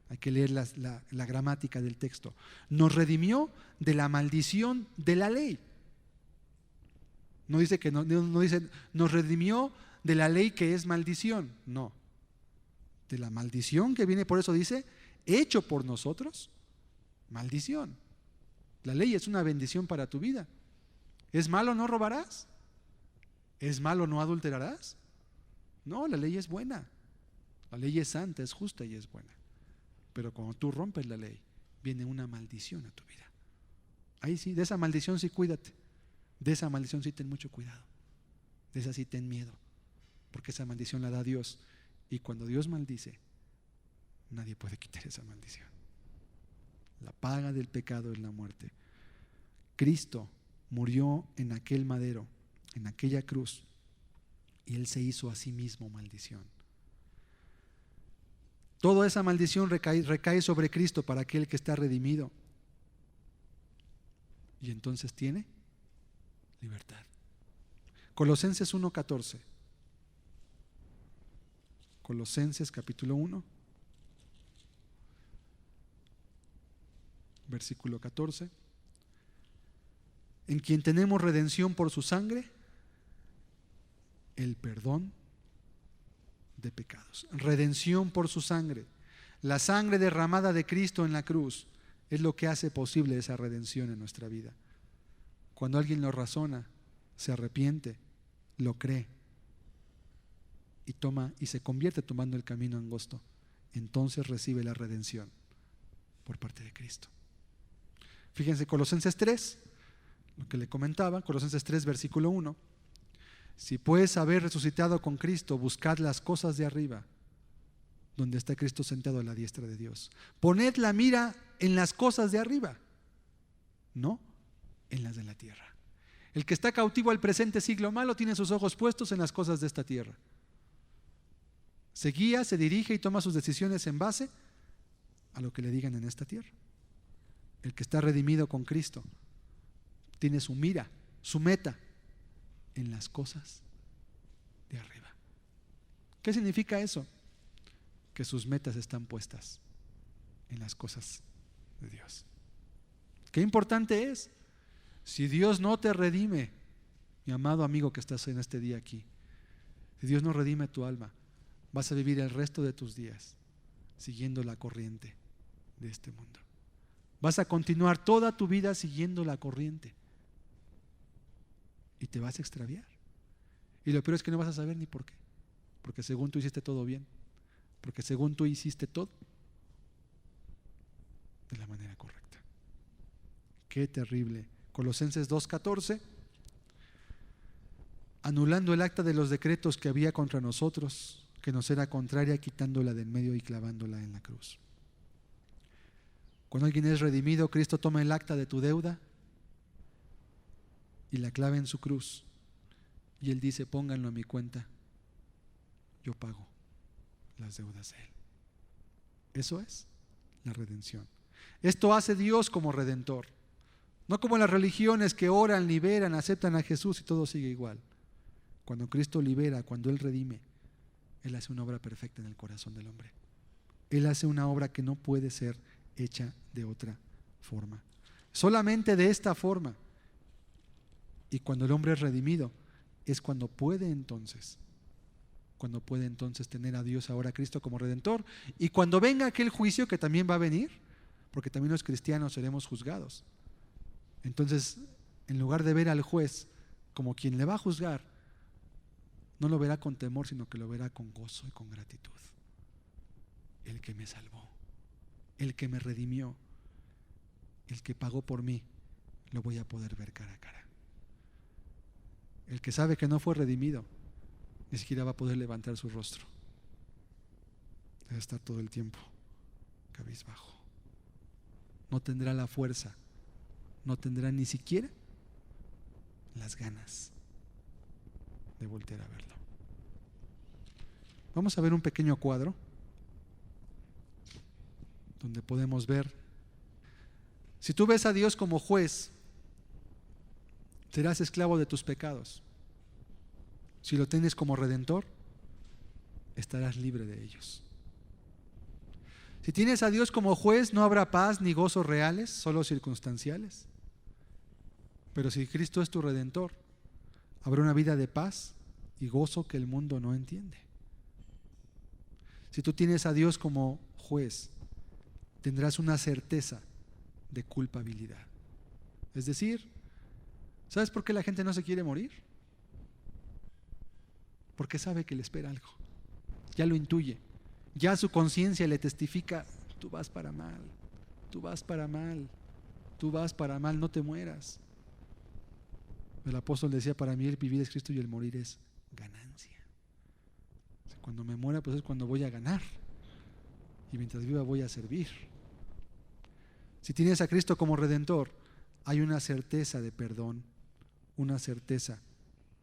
Hay que leer la gramática del texto. Nos redimió de la maldición de la ley. No dice nos redimió de la ley que es maldición. No. De la maldición que viene, por eso dice, hecho por nosotros, maldición. La ley es una bendición para tu vida. ¿Es malo no robarás? ¿Es malo no adulterarás? No, la ley es buena. La ley es santa, es justa y es buena. Pero cuando tú rompes la ley, viene una maldición a tu vida. Ahí sí, de esa maldición sí cuídate. De esa maldición sí ten mucho cuidado. De esa sí ten miedo. Porque esa maldición la da Dios. Y cuando Dios maldice, nadie puede quitar esa maldición. La paga del pecado es la muerte. Cristo murió en aquel madero, en aquella cruz, y Él se hizo a sí mismo maldición. Toda esa maldición recae sobre Cristo para aquel que está redimido. Y entonces tiene libertad. Colosenses 1:14. Colosenses capítulo 1, versículo 14. En quien tenemos redención por su sangre, el perdón de pecados. Redención por su sangre. La sangre derramada de Cristo en la cruz es lo que hace posible esa redención en nuestra vida. Cuando alguien lo razona, se arrepiente, lo cree y se convierte tomando el camino angosto, entonces recibe la redención por parte de Cristo. Fíjense, Colosenses 3, lo que le comentaba, Colosenses 3, versículo 1. Si pues haber resucitado con Cristo, buscad las cosas de arriba, donde está Cristo sentado a la diestra de Dios. Poned la mira en las cosas de arriba, no en las de la tierra. El que está cautivo al presente siglo malo tiene sus ojos puestos en las cosas de esta tierra. Se guía, se dirige y toma sus decisiones en base a lo que le digan en esta tierra. El que está redimido con Cristo tiene su mira, su meta en las cosas de arriba. ¿Qué significa eso? Que sus metas están puestas en las cosas de Dios. Qué importante es. Si Dios no te redime, mi amado amigo que estás en este día aquí, si Dios no redime tu alma, vas a vivir el resto de tus días siguiendo la corriente de este mundo. Vas a continuar toda tu vida siguiendo la corriente y te vas a extraviar. Y lo peor es que no vas a saber ni por qué, porque según tú hiciste todo bien, porque según tú hiciste todo de la manera correcta. Qué terrible. Colosenses 2:14, anulando el acta de los decretos que había contra nosotros, que nos era contraria, quitándola de en medio y clavándola en la cruz. Cuando alguien es redimido, Cristo toma el acta de tu deuda y la clava en su cruz, y Él dice: pónganlo a mi cuenta, yo pago las deudas de Él. Eso es la redención. Esto hace Dios como redentor, no como las religiones que oran, liberan, aceptan a Jesús y todo sigue igual. Cuando Cristo libera, cuando Él redime, Él hace una obra perfecta en el corazón del hombre. Él hace una obra que no puede ser hecha de otra forma, solamente de esta forma. Y cuando el hombre es redimido, es cuando puede entonces tener a Dios, ahora a Cristo como redentor. Y cuando venga aquel juicio que también va a venir, porque también los cristianos seremos juzgados, entonces en lugar de ver al juez como quien le va a juzgar, no lo verá con temor, sino que lo verá con gozo y con gratitud. El que me salvó, el que me redimió, el que pagó por mí, lo voy a poder ver cara a cara. El que sabe que no fue redimido, ni siquiera va a poder levantar su rostro. Debe estar todo el tiempo cabizbajo. No tendrá la fuerza, no tendrá ni siquiera las ganas de voltear a verlo. Vamos a ver un pequeño cuadro donde podemos ver, si tú ves a Dios como juez, serás esclavo de tus pecados. Si lo tienes como redentor, estarás libre de ellos. Si tienes a Dios como juez, no habrá paz ni gozos reales, solo circunstanciales. Pero si Cristo es tu redentor, habrá una vida de paz y gozo que el mundo no entiende. Si tú tienes a Dios como juez, tendrás una certeza de culpabilidad. Es decir, ¿sabes por qué la gente no se quiere morir? Porque sabe que le espera algo. Ya lo intuye. Ya su conciencia le testifica: tú vas para mal, tú vas para mal, tú vas para mal, no te mueras. El apóstol decía: para mí el vivir es Cristo y el morir es ganancia. Cuando me muera, pues es cuando voy a ganar. Y mientras viva voy a servir. Si tienes a Cristo como redentor, hay una certeza de perdón, una certeza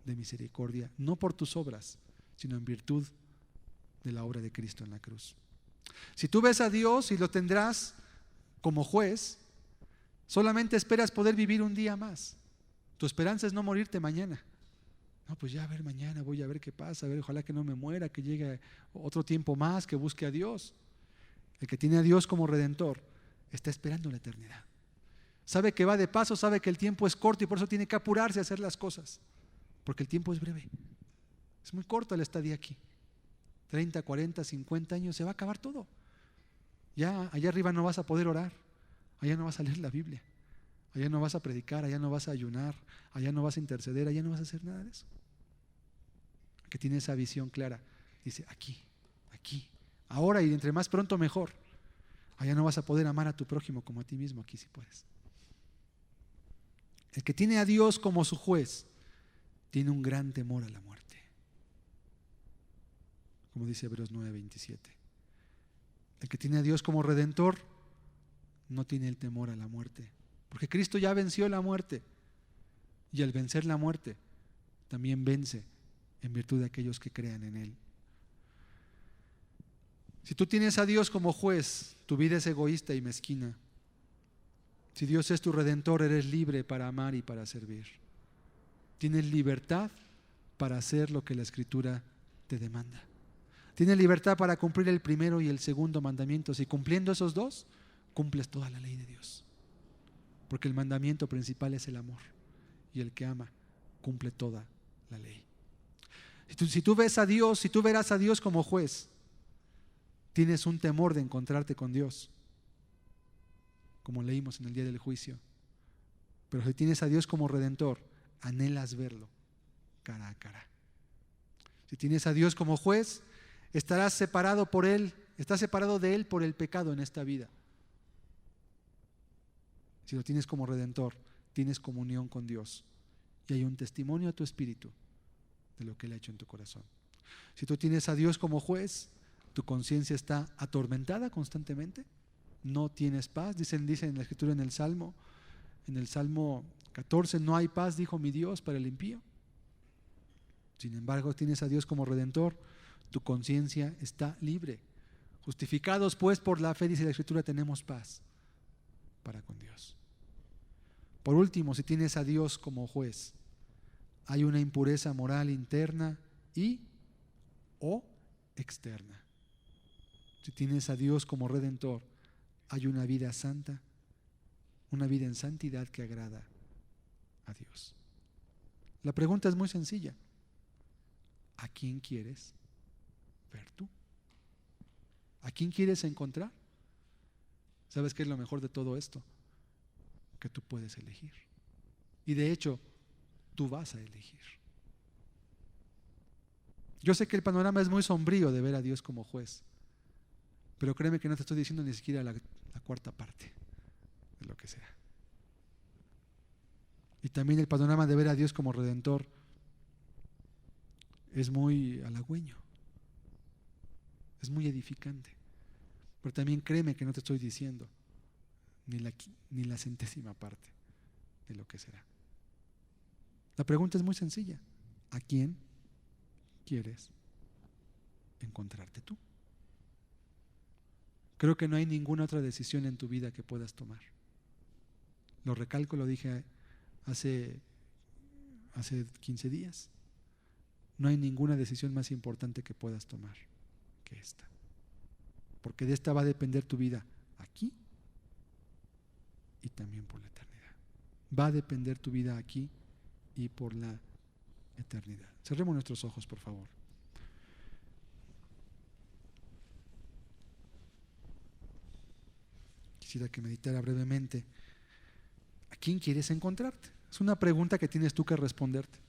de misericordia, no por tus obras, sino en virtud de la obra de Cristo en la cruz. Si tú ves a Dios y lo tendrás como juez, solamente esperas poder vivir un día más. Tu esperanza es no morirte mañana. No, pues ya a ver, mañana voy a ver qué pasa, a ver, ojalá que no me muera, que llegue otro tiempo más, que busque a Dios. El que tiene a Dios como redentor está esperando la eternidad. Sabe que va de paso, sabe que el tiempo es corto y por eso tiene que apurarse a hacer las cosas, porque el tiempo es breve. Es muy corta la estadía aquí. 30, 40, 50 años, se va a acabar todo. Ya allá arriba no vas a poder orar, allá no vas a leer la Biblia, allá no vas a predicar, allá no vas a ayunar, allá no vas a interceder, allá no vas a hacer nada de eso. El que tiene esa visión clara dice: aquí, ahora, y entre más pronto mejor. Allá no vas a poder amar a tu prójimo como a ti mismo, aquí sí puedes. El que tiene a Dios como su juez tiene un gran temor a la muerte, como dice Hebreos 9:27. El que tiene a Dios como redentor no tiene el temor a la muerte, porque Cristo ya venció la muerte, y al vencer la muerte también vence en virtud de aquellos que crean en Él. Si tú tienes a Dios como juez, tu vida es egoísta y mezquina. Si Dios es tu redentor, eres libre para amar y para servir. Tienes libertad para hacer lo que la Escritura te demanda. Tienes libertad para cumplir el primero y el segundo mandamiento. Si cumpliendo esos dos, cumples toda la ley de Dios. Porque el mandamiento principal es el amor. Y el que ama, cumple toda la ley. Si tú ves a Dios, si tú verás a Dios como juez, tienes un temor de encontrarte con Dios, como leímos en el día del juicio. Pero si tienes a Dios como redentor, anhelas verlo cara a cara. Si tienes a Dios como juez, estarás separado por Él, estás separado de Él por el pecado en esta vida. Si lo tienes como redentor, tienes comunión con Dios y hay un testimonio a tu espíritu de lo que Él ha hecho en tu corazón. Si tú tienes a Dios como juez, tu conciencia está atormentada constantemente, no tienes paz. Dice en la Escritura en el Salmo 14, no hay paz, dijo mi Dios, para el impío. Sin embargo, tienes a Dios como redentor, tu conciencia está libre. Justificados pues por la fe, dice la Escritura, tenemos paz para con Dios. Por último, si tienes a Dios como juez, hay una impureza moral interna o externa. Si tienes a Dios como redentor, hay una vida santa, una vida en santidad que agrada a Dios. La pregunta es muy sencilla: ¿a quién quieres ver tú? ¿A quién quieres encontrar? ¿Sabes qué es lo mejor de todo esto? Que tú puedes elegir. Y de hecho, tú vas a elegir. Yo sé que el panorama es muy sombrío de ver a Dios como juez, pero créeme que no te estoy diciendo ni siquiera la cuarta parte de lo que sea. Y también el panorama de ver a Dios como redentor es muy halagüeño, es muy edificante. Pero también créeme que no te estoy diciendo ni la centésima parte de lo que será. La pregunta es muy sencilla: ¿a quién quieres encontrarte tú? Creo que no hay ninguna otra decisión en tu vida que puedas tomar. Lo recalco, lo dije hace 15 días. No hay ninguna decisión más importante que puedas tomar que esta. Porque de esta va a depender tu vida aquí y también por la eternidad. Va a depender tu vida aquí y por la eternidad. Cerremos nuestros ojos, por favor. Quisiera que meditara brevemente. ¿A quién quieres encontrarte? Es una pregunta que tienes tú que responderte.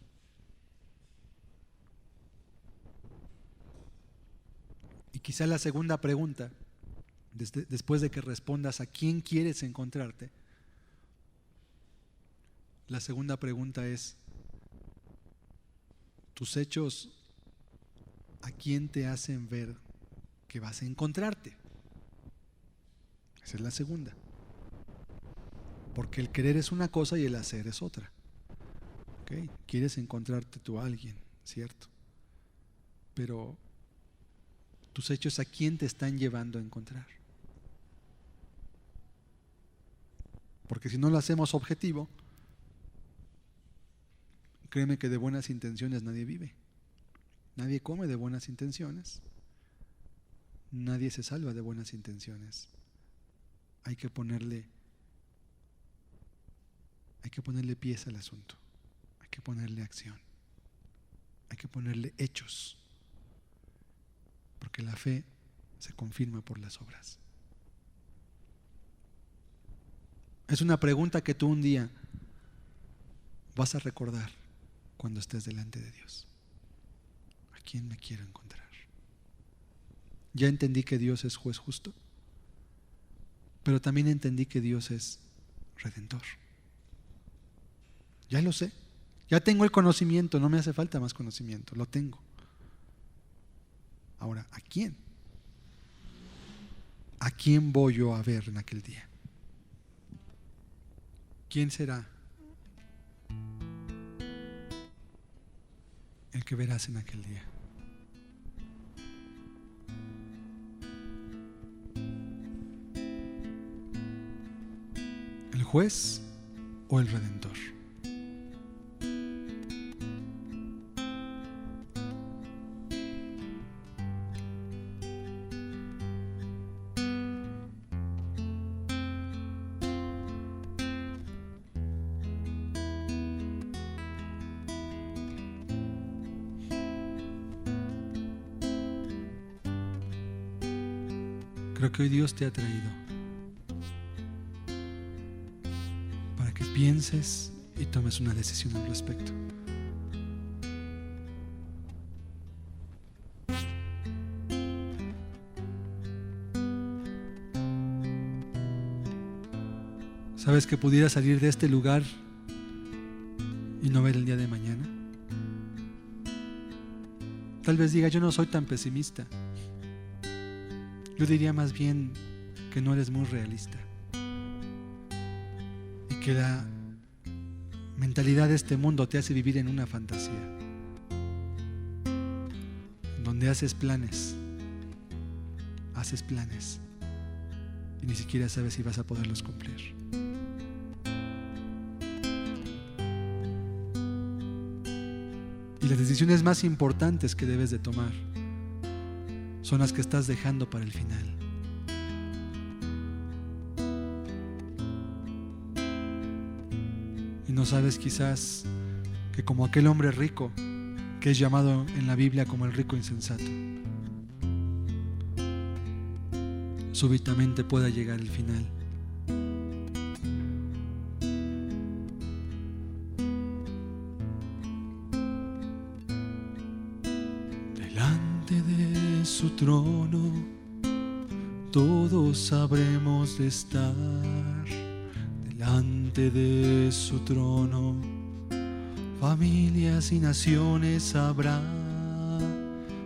Y quizá la segunda pregunta, después de que respondas a quién quieres encontrarte, la segunda pregunta es: ¿tus hechos a quién te hacen ver que vas a encontrarte? Esa es la segunda. Porque el querer es una cosa y el hacer es otra. ¿Okay? Quieres encontrarte tú a alguien, ¿cierto? Pero Tus hechos, ¿a quién te están llevando a encontrar? Porque si no lo hacemos objetivo, créeme que de buenas intenciones nadie vive. Nadie come de buenas intenciones. Nadie se salva de buenas intenciones. Hay que ponerle pies al asunto. Hay que ponerle acción. Hay que ponerle hechos. Porque la fe se confirma por las obras. Es una pregunta que tú un día vas a recordar cuando estés delante de Dios. ¿A quién me quiero encontrar? Ya entendí que Dios es juez justo, pero también entendí que Dios es redentor. Ya lo sé, ya tengo el conocimiento, no me hace falta más conocimiento, lo tengo. Ahora, ¿a quién? ¿A quién voy yo a ver en aquel día? ¿Quién será el que verás en aquel día? ¿El juez o el redentor? Creo que hoy Dios te ha traído para que pienses y tomes una decisión al respecto. ¿Sabes que pudieras salir de este lugar y no ver el día de mañana? Tal vez diga, yo no soy tan pesimista. Yo diría más bien que no eres muy realista y que la mentalidad de este mundo te hace vivir en una fantasía donde haces planes y ni siquiera sabes si vas a poderlos cumplir. Y las decisiones más importantes que debes de tomar son las que estás dejando para el final. Y no sabes quizás que como aquel hombre rico que es llamado en la Biblia como el rico insensato, súbitamente pueda llegar el final. Delante de su trono todos habremos de estar. Delante de su trono familias y naciones habrá.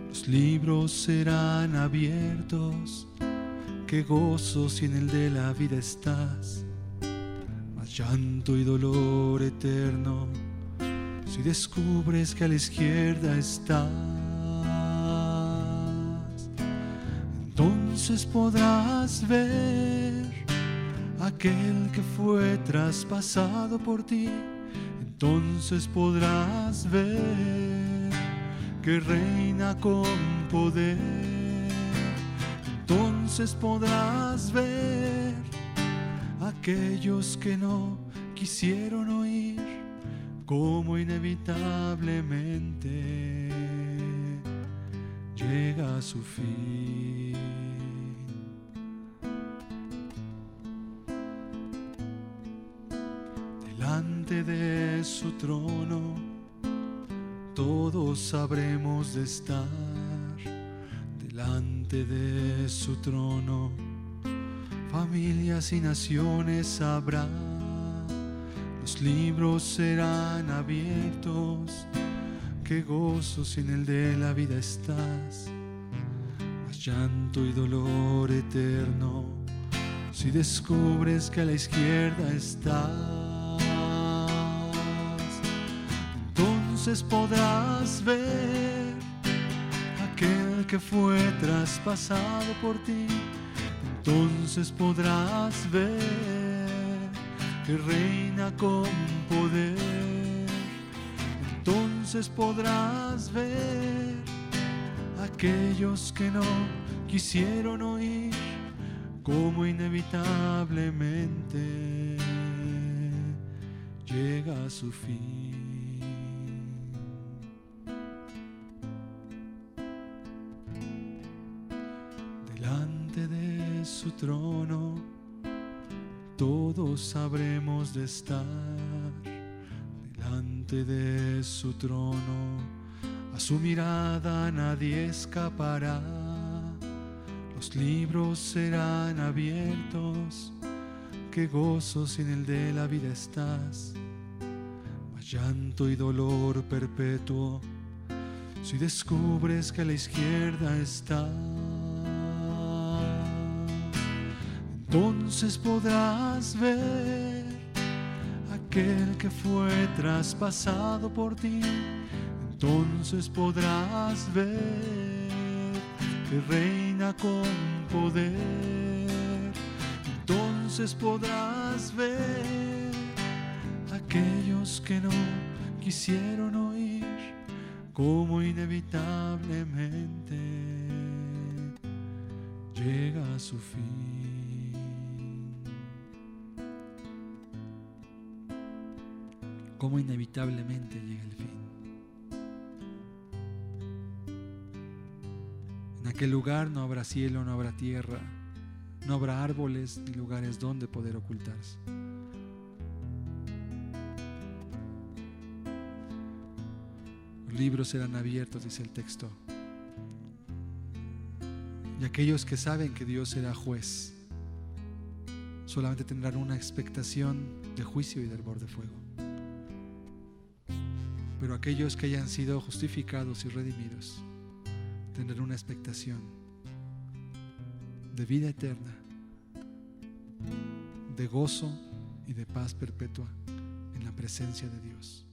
Los libros serán abiertos. Qué gozo si en el de la vida estás. Más llanto y dolor eterno si descubres que a la izquierda estás. Entonces podrás ver aquel que fue traspasado por ti. Entonces podrás ver que reina con poder. Entonces podrás ver aquellos que no quisieron oír, como inevitablemente llega a su fin. Delante de su trono todos habremos de estar. Delante de su trono familias y naciones habrá. Los libros serán abiertos. Qué gozo si en el de la vida estás. Más llanto y dolor eterno si descubres que a la izquierda estás. Entonces podrás ver aquel que fue traspasado por ti, entonces podrás ver que reina con poder. Entonces podrás ver aquellos que no quisieron oír, como inevitablemente llega a su fin. Delante de su trono todos habremos de estar. Delante de su trono a su mirada nadie escapará. Los libros serán abiertos, qué gozo si en el de la vida estás. Mas llanto y dolor perpetuo si descubres que a la izquierda está. Entonces podrás ver aquel que fue traspasado por ti. Entonces podrás ver que reina con poder. Entonces podrás ver aquellos que no quisieron oír, como inevitablemente llega a su fin. Como inevitablemente llega el fin. En aquel lugar no habrá cielo, no habrá tierra, no habrá árboles ni lugares donde poder ocultarse. Los libros serán abiertos, dice el texto. Y aquellos que saben que Dios será juez solamente tendrán una expectación de juicio y de hervor de fuego. Pero aquellos que hayan sido justificados y redimidos tendrán una expectación de vida eterna, de gozo y de paz perpetua en la presencia de Dios.